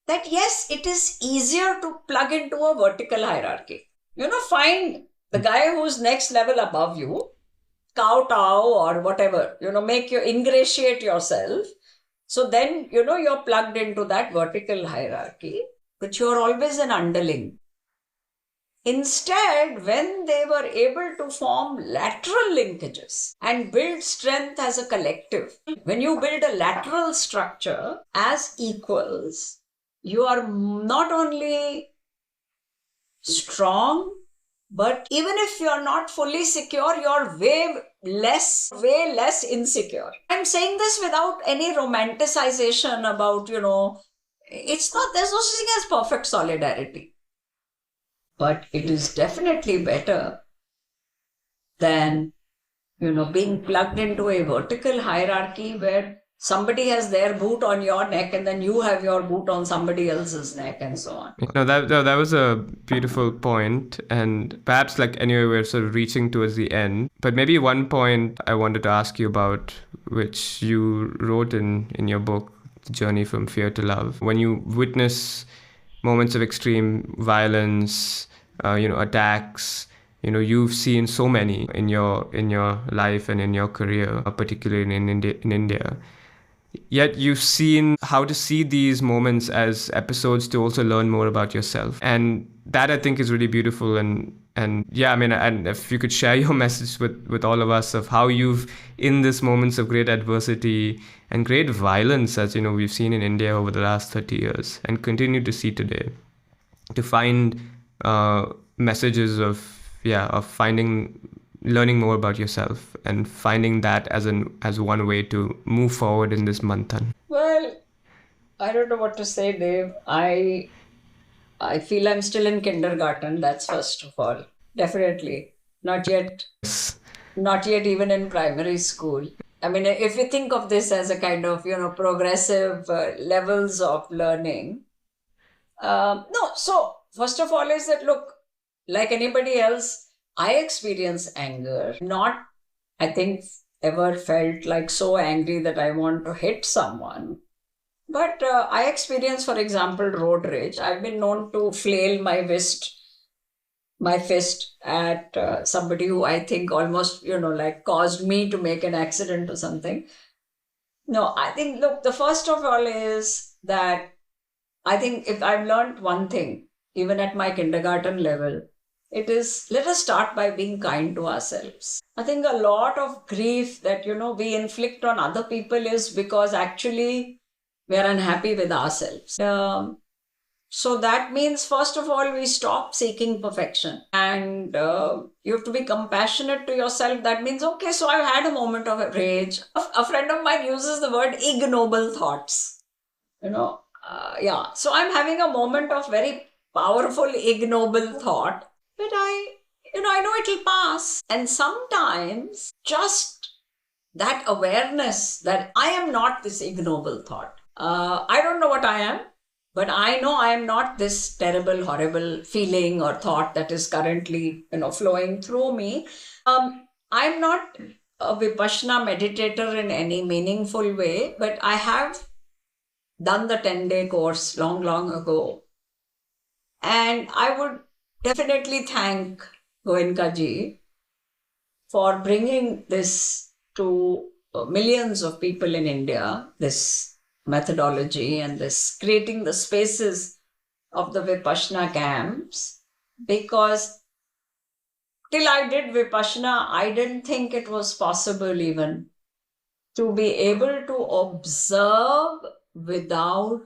that yes, it is easier to plug into a vertical hierarchy. Find the guy who's next level above you, kowtow or whatever, ingratiate yourself. So then, you're plugged into that vertical hierarchy, but you're always an underling. Instead, when they were able to form lateral linkages and build strength as a collective, when you build a lateral structure as equals, you are not only strong, but even if you're not fully secure, you're way less insecure. I'm saying this without any romanticization about, there's no such thing as perfect solidarity. But it is definitely better than, being plugged into a vertical hierarchy where somebody has their boot on your neck and then you have your boot on somebody else's neck and so on. No, that was a beautiful point. And perhaps anyway, we're sort of reaching towards the end. But maybe one point I wanted to ask you about, which you wrote in your book, The Journey from Fear to Love. When you witness moments of extreme violence, attacks, you've seen so many in your life and in your career, particularly in India. Yet you've seen how to see these moments as episodes to also learn more about yourself. And that I think is really beautiful. And yeah, and if you could share your message with all of us of how you've, in these moments of great adversity and great violence, as we've seen in India over the last 30 years and continue to see today, to find messages of learning more about yourself and finding that as one way to move forward in this Manthan. Well, I don't know what to say, Dave. I feel I'm still in kindergarten, that's first of all. Definitely. Not yet. Not yet even in primary school. I mean, if you think of this as a kind of, progressive levels of learning. No, so first of all is that, look, like anybody else, I experience anger. Not, I think, ever felt like so angry that I want to hit someone. But I experience, for example, road rage. I've been known to flail my fist at somebody who I think almost, like caused me to make an accident or something. No, I think, look, the first of all is that I think if I've learned one thing, even at my kindergarten level, it is let us start by being kind to ourselves. I think a lot of grief that, we inflict on other people is because actually we are unhappy with ourselves. So that means, first of all, we stop seeking perfection and you have to be compassionate to yourself. That means, okay, so I've had a moment of rage. A friend of mine uses the word ignoble thoughts. Yeah. So I'm having a moment of very powerful, ignoble thought, but I know it'll pass. And sometimes just that awareness that I am not this ignoble thought. I don't know what I am, but I know I am not this terrible, horrible feeling or thought that is currently, flowing through me. I'm not a Vipassana meditator in any meaningful way, but I have done the 10-day course long, long ago. And I would definitely thank Goenka ji for bringing this to millions of people in India, this methodology and this creating the spaces of the Vipassana camps, because till I did Vipassana, I didn't think it was possible even to be able to observe without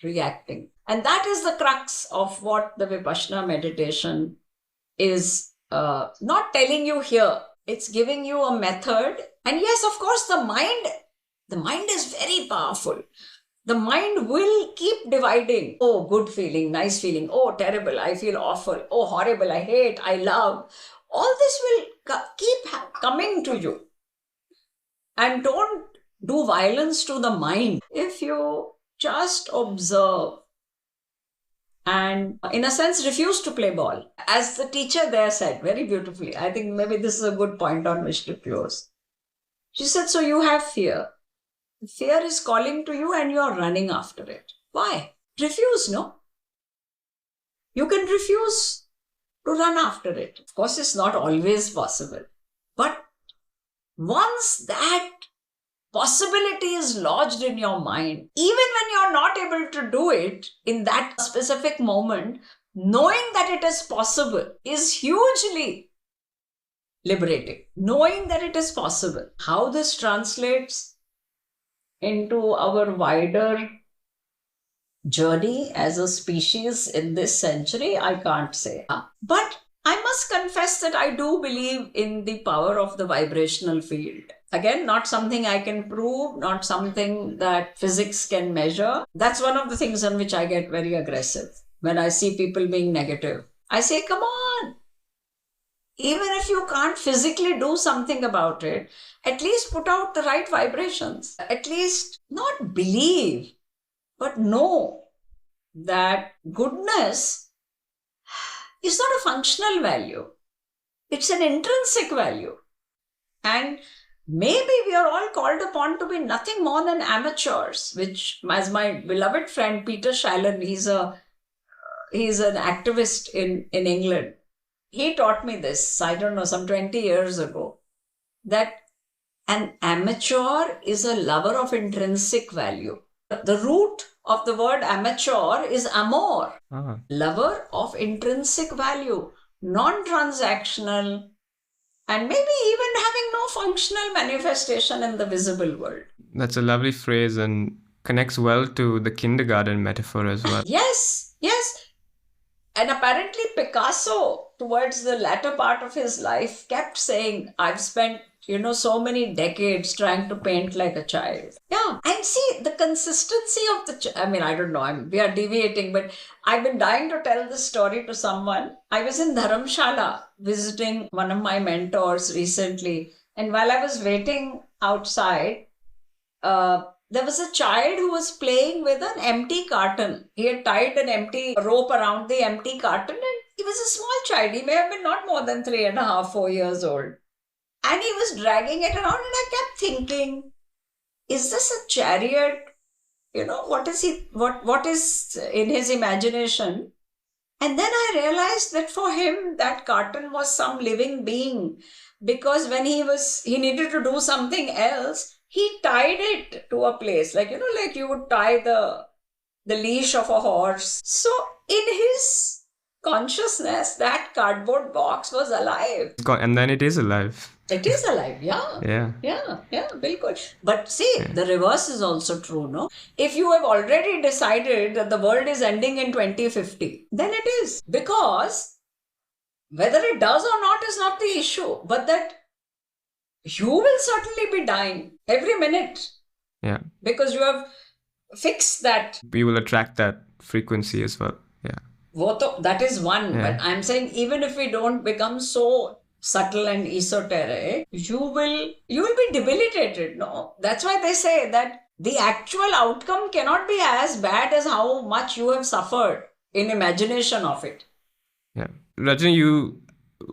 reacting. And that is the crux of what the Vipassana meditation is not telling you here. It's giving you a method. And yes, of course, the mind is very powerful. The mind will keep dividing. Oh, good feeling, nice feeling. Oh, terrible, I feel awful. Oh, horrible, I hate, I love. All this will keep coming to you. And don't do violence to the mind. If you just observe and, in a sense, refuse to play ball. As the teacher there said very beautifully, I think maybe this is a good point on which to close. She said, so you have fear. Fear is calling to you and you are running after it. Why? Refuse, no? You can refuse to run after it. Of course, it's not always possible. But once that possibility is lodged in your mind, even when you're not able to do it in that specific moment, knowing that it is possible is hugely liberating. Knowing that it is possible. How this translates into our wider journey as a species in this century, I can't say. But I must confess that I do believe in the power of the vibrational field. Again, not something I can prove, not something that physics can measure. That's one of the things on which I get very aggressive when I see people being negative. I say, come on. Even if you can't physically do something about it, at least put out the right vibrations. At least not believe, but know that goodness is not a functional value. It's an intrinsic value. And maybe we are all called upon to be nothing more than amateurs, which, as my beloved friend Peter Shallon, he's an activist in England. He taught me this, I don't know, some 20 years ago, that an amateur is a lover of intrinsic value. The root of the word amateur is amor, lover of intrinsic value, non-transactional, and maybe even having no functional manifestation in the visible world. That's a lovely phrase and connects well to the kindergarten metaphor as well. Yes. And apparently Picasso, towards the latter part of his life, kept saying, I've spent, so many decades trying to paint like a child. Yeah. And see, the consistency of I don't know, we are deviating, but I've been dying to tell this story to someone. I was in Dharamshala visiting one of my mentors recently. And while I was waiting outside, there was a child who was playing with an empty carton. He had tied an empty rope around the empty carton, and he was a small child. He may have been not more than 3.5, 4 years old. And he was dragging it around, and I kept thinking, is this a chariot? What is what is in his imagination? And then I realized that for him, that carton was some living being, because when he needed to do something else, he tied it to a place, like you would tie the leash of a horse. So in his consciousness, that cardboard box was alive. And then it is alive. It is alive, yeah. Yeah, bilkul. But see, the reverse is also true, no? If you have already decided that the world is ending in 2050, then it is. Because whether it does or not is not the issue, but that you will certainly be dying every minute. Yeah. Because you have fixed that. We will attract that frequency as well. Yeah. That is one. Yeah. But I'm saying, even if we don't become so subtle and esoteric, you will be debilitated. No, that's why they say that the actual outcome cannot be as bad as how much you have suffered in imagination of it. Yeah, Rajni,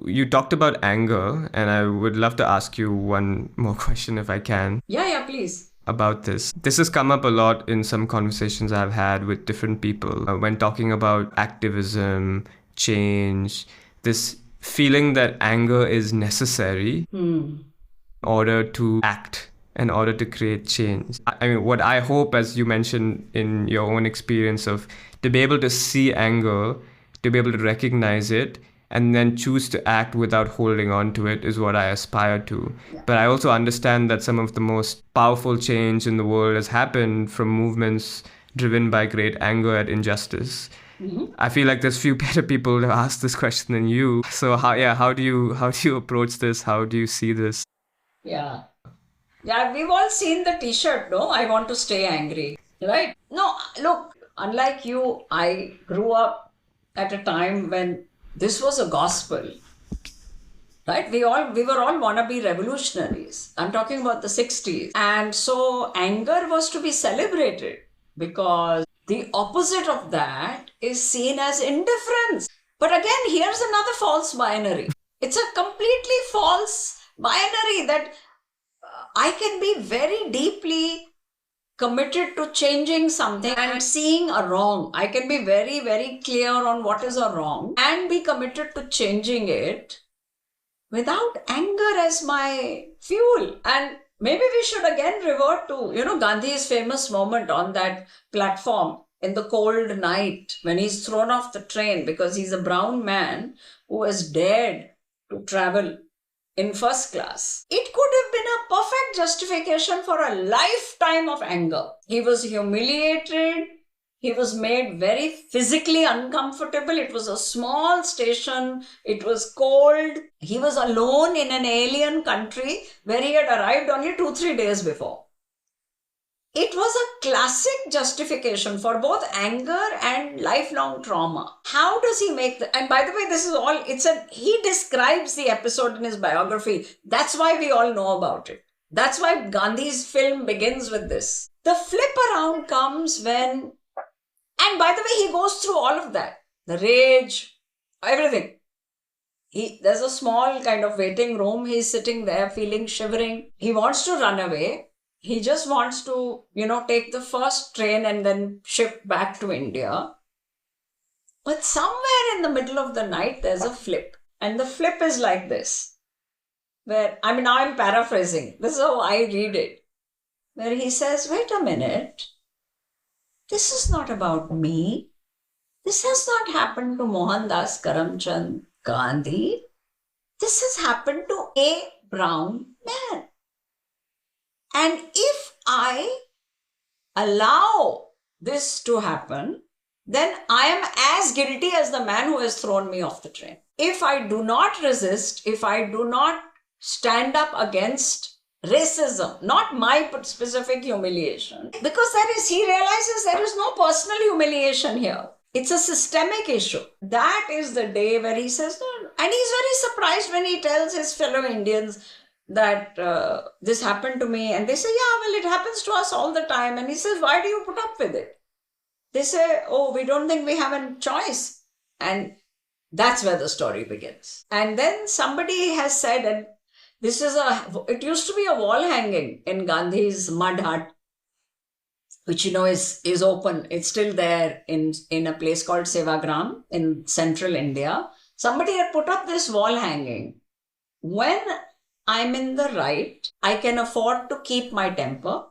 you talked about anger, and I would love to ask you one more question if I can. Yeah, please. About this. This has come up a lot in some conversations I've had with different people when talking about activism, change, this feeling that anger is necessary in order to act, in order to create change. I mean, what I hope, as you mentioned in your own experience, of to be able to see anger, to be able to recognize it, and then choose to act without holding on to it, is what I aspire to. Yeah. But I also understand that some of the most powerful change in the world has happened from movements driven by great anger at injustice. Mm-hmm. I feel like there's few better people to ask this question than you. So how do you approach this? How do you see this? Yeah, we've all seen the t-shirt, no? I want to stay angry, right? No, look, unlike you, I grew up at a time when this was a gospel, right? We were all wannabe revolutionaries. I'm talking about the 60s. And so anger was to be celebrated, because the opposite of that is seen as indifference. But again, here's another false binary. It's a completely false binary that I can be very deeply committed to changing something and seeing a wrong. I can be very, very clear on what is a wrong and be committed to changing it without anger as my fuel. And maybe we should again revert to, Gandhi's famous moment on that platform in the cold night when he's thrown off the train because he's a brown man who has dared to travel in first class. It could have been a perfect justification for a lifetime of anger. He was humiliated. He was made very physically uncomfortable. It was a small station. It was cold. He was alone in an alien country where he had arrived only 2-3 days before. It was a classic justification for both anger and lifelong trauma. How does he make and by the way, this is all, he describes the episode in his biography. That's why we all know about it. That's why Gandhi's film begins with this. The flip around comes when, and by the way, he goes through all of that. The rage, everything. There's a small kind of waiting room. He's sitting there feeling shivering. He wants to run away. He just wants to, take the first train and then ship back to India. But somewhere in the middle of the night, there's a flip. And the flip is like this. Now I'm paraphrasing. This is how I read it. Where he says, wait a minute. This is not about me. This has not happened to Mohandas Karamchand Gandhi. This has happened to a brown man. And if I allow this to happen, then I am as guilty as the man who has thrown me off the train. If I do not resist, if I do not stand up against racism, not my specific humiliation, because he realizes there is no personal humiliation here. It's a systemic issue. That is the day where he says, no. And he's very surprised when he tells his fellow Indians that this happened to me. And they say, yeah, well, it happens to us all the time. And he says, why do you put up with it? They say, oh, we don't think we have a choice. And that's where the story begins. And then somebody has said, and it used to be a wall hanging in Gandhi's mud hut, which is open. It's still there in a place called Sevagram in central India. Somebody had put up this wall hanging. When I'm in the right, I can afford to keep my temper.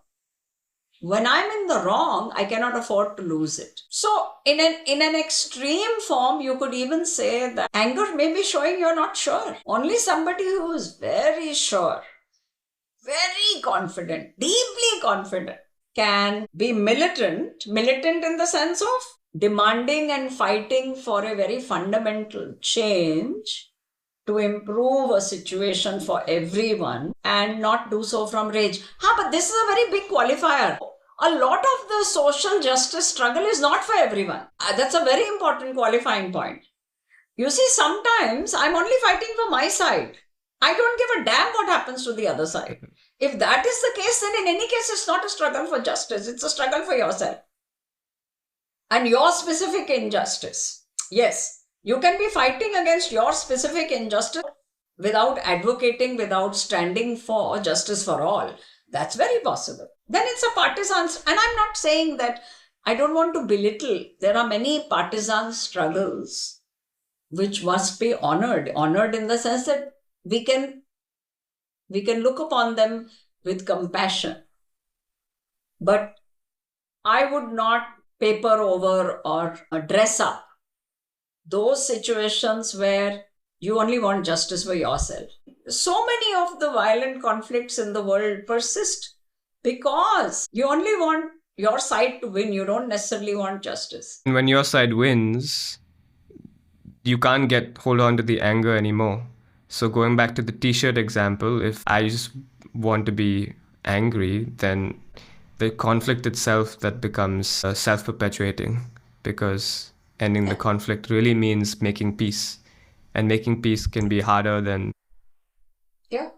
When I'm in the wrong, I cannot afford to lose it. So in an extreme form, you could even say that anger may be showing you're not sure. Only somebody who is very sure, very confident, deeply confident, can be militant in the sense of demanding and fighting for a very fundamental change to improve a situation for everyone and not do so from rage. But this is a very big qualifier. A lot of the social justice struggle is not for everyone. That's a very important qualifying point. You see, sometimes I'm only fighting for my side. I don't give a damn what happens to the other side. If that is the case, then in any case, it's not a struggle for justice. It's a struggle for yourself and your specific injustice. Yes, you can be fighting against your specific injustice without advocating, without standing for justice for all. That's very possible. Then it's a partisan, and I'm not saying that I don't want to belittle. There are many partisan struggles which must be honored in the sense that we can look upon them with compassion. But I would not paper over or dress up those situations where you only want justice for yourself. So many of the violent conflicts in the world persist because you only want your side to win. You don't necessarily want justice. And when your side wins, you can't hold on to the anger anymore. So going back to the t-shirt example, if I just want to be angry, then the conflict itself that becomes self-perpetuating, because ending the conflict really means making peace. And making peace can be harder than... Yeah.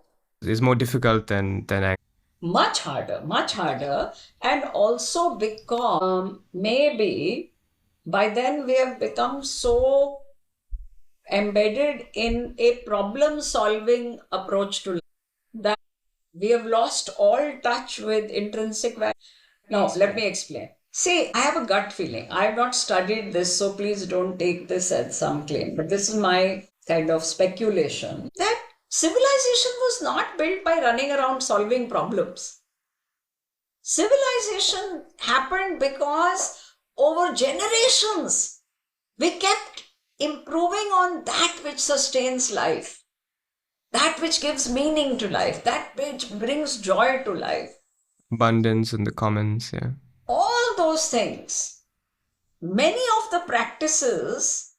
It's more difficult than anger. Much harder. And also because maybe by then we have become so embedded in a problem-solving approach to life that we have lost all touch with intrinsic value. Now, let me explain. See, I have a gut feeling. I have not studied this, so please don't take this as some claim. But this is my kind of speculation that civilization was not built by running around solving problems. Civilization happened because over generations we kept improving on that which sustains life, that which gives meaning to life, that which brings joy to life. Abundance in the commons, yeah. All those things. Many of the practices,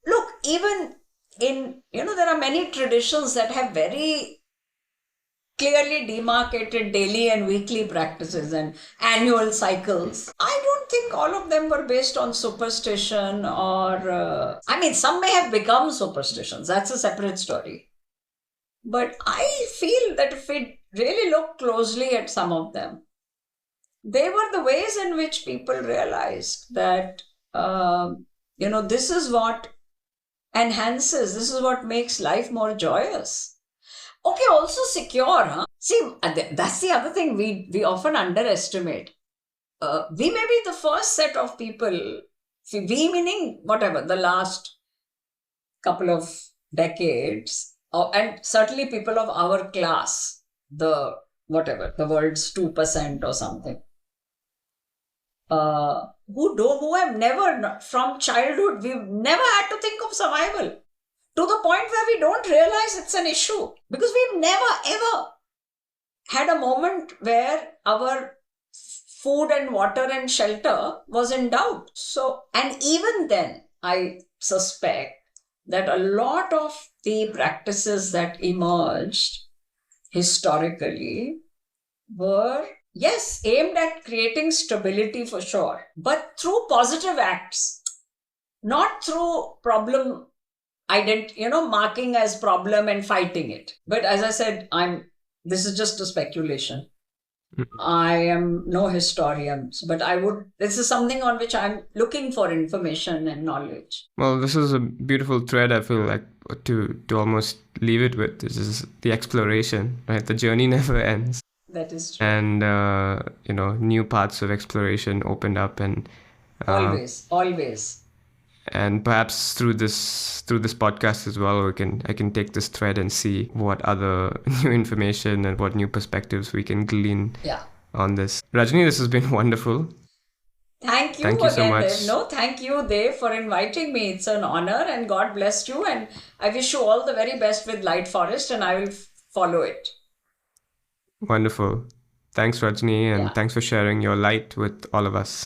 look, even in, there are many traditions that have very clearly demarcated daily and weekly practices and annual cycles. I don't think all of them were based on superstition or, some may have become superstitions. That's a separate story. But I feel that if we really look closely at some of them, they were the ways in which people realized that, this is what enhances, this is what makes life more joyous. Okay, also secure, huh? See, that's the other thing we often underestimate. We may be the first set of people, we meaning whatever, the last couple of decades, and certainly people of our class, the world's 2% or something, who have never, from childhood, we've never had to think of survival to the point where we don't realize it's an issue, because we've never ever had a moment where our food and water and shelter was in doubt. So, and even then, I suspect that a lot of the practices that emerged historically were, yes, aimed at creating stability for sure, but through positive acts, not through problem marking as problem and fighting it. But as I said, this is just a speculation. I am no historian, but this is something on which I'm looking for information and knowledge. Well, this is a beautiful thread, I feel like, to almost leave it with. This is the exploration, right? The journey never ends. That is true. And, new paths of exploration opened up, and always. And perhaps through this podcast as well, I can take this thread and see what other new information and what new perspectives we can glean on this. Rajni, this has been wonderful. Thank you again, so much. Dev. No, thank you, Dev, for inviting me. It's an honor, and God bless you. And I wish you all the very best with Light Forest, and I will follow it. Wonderful. Thanks, Rajni, and thanks for sharing your light with all of us.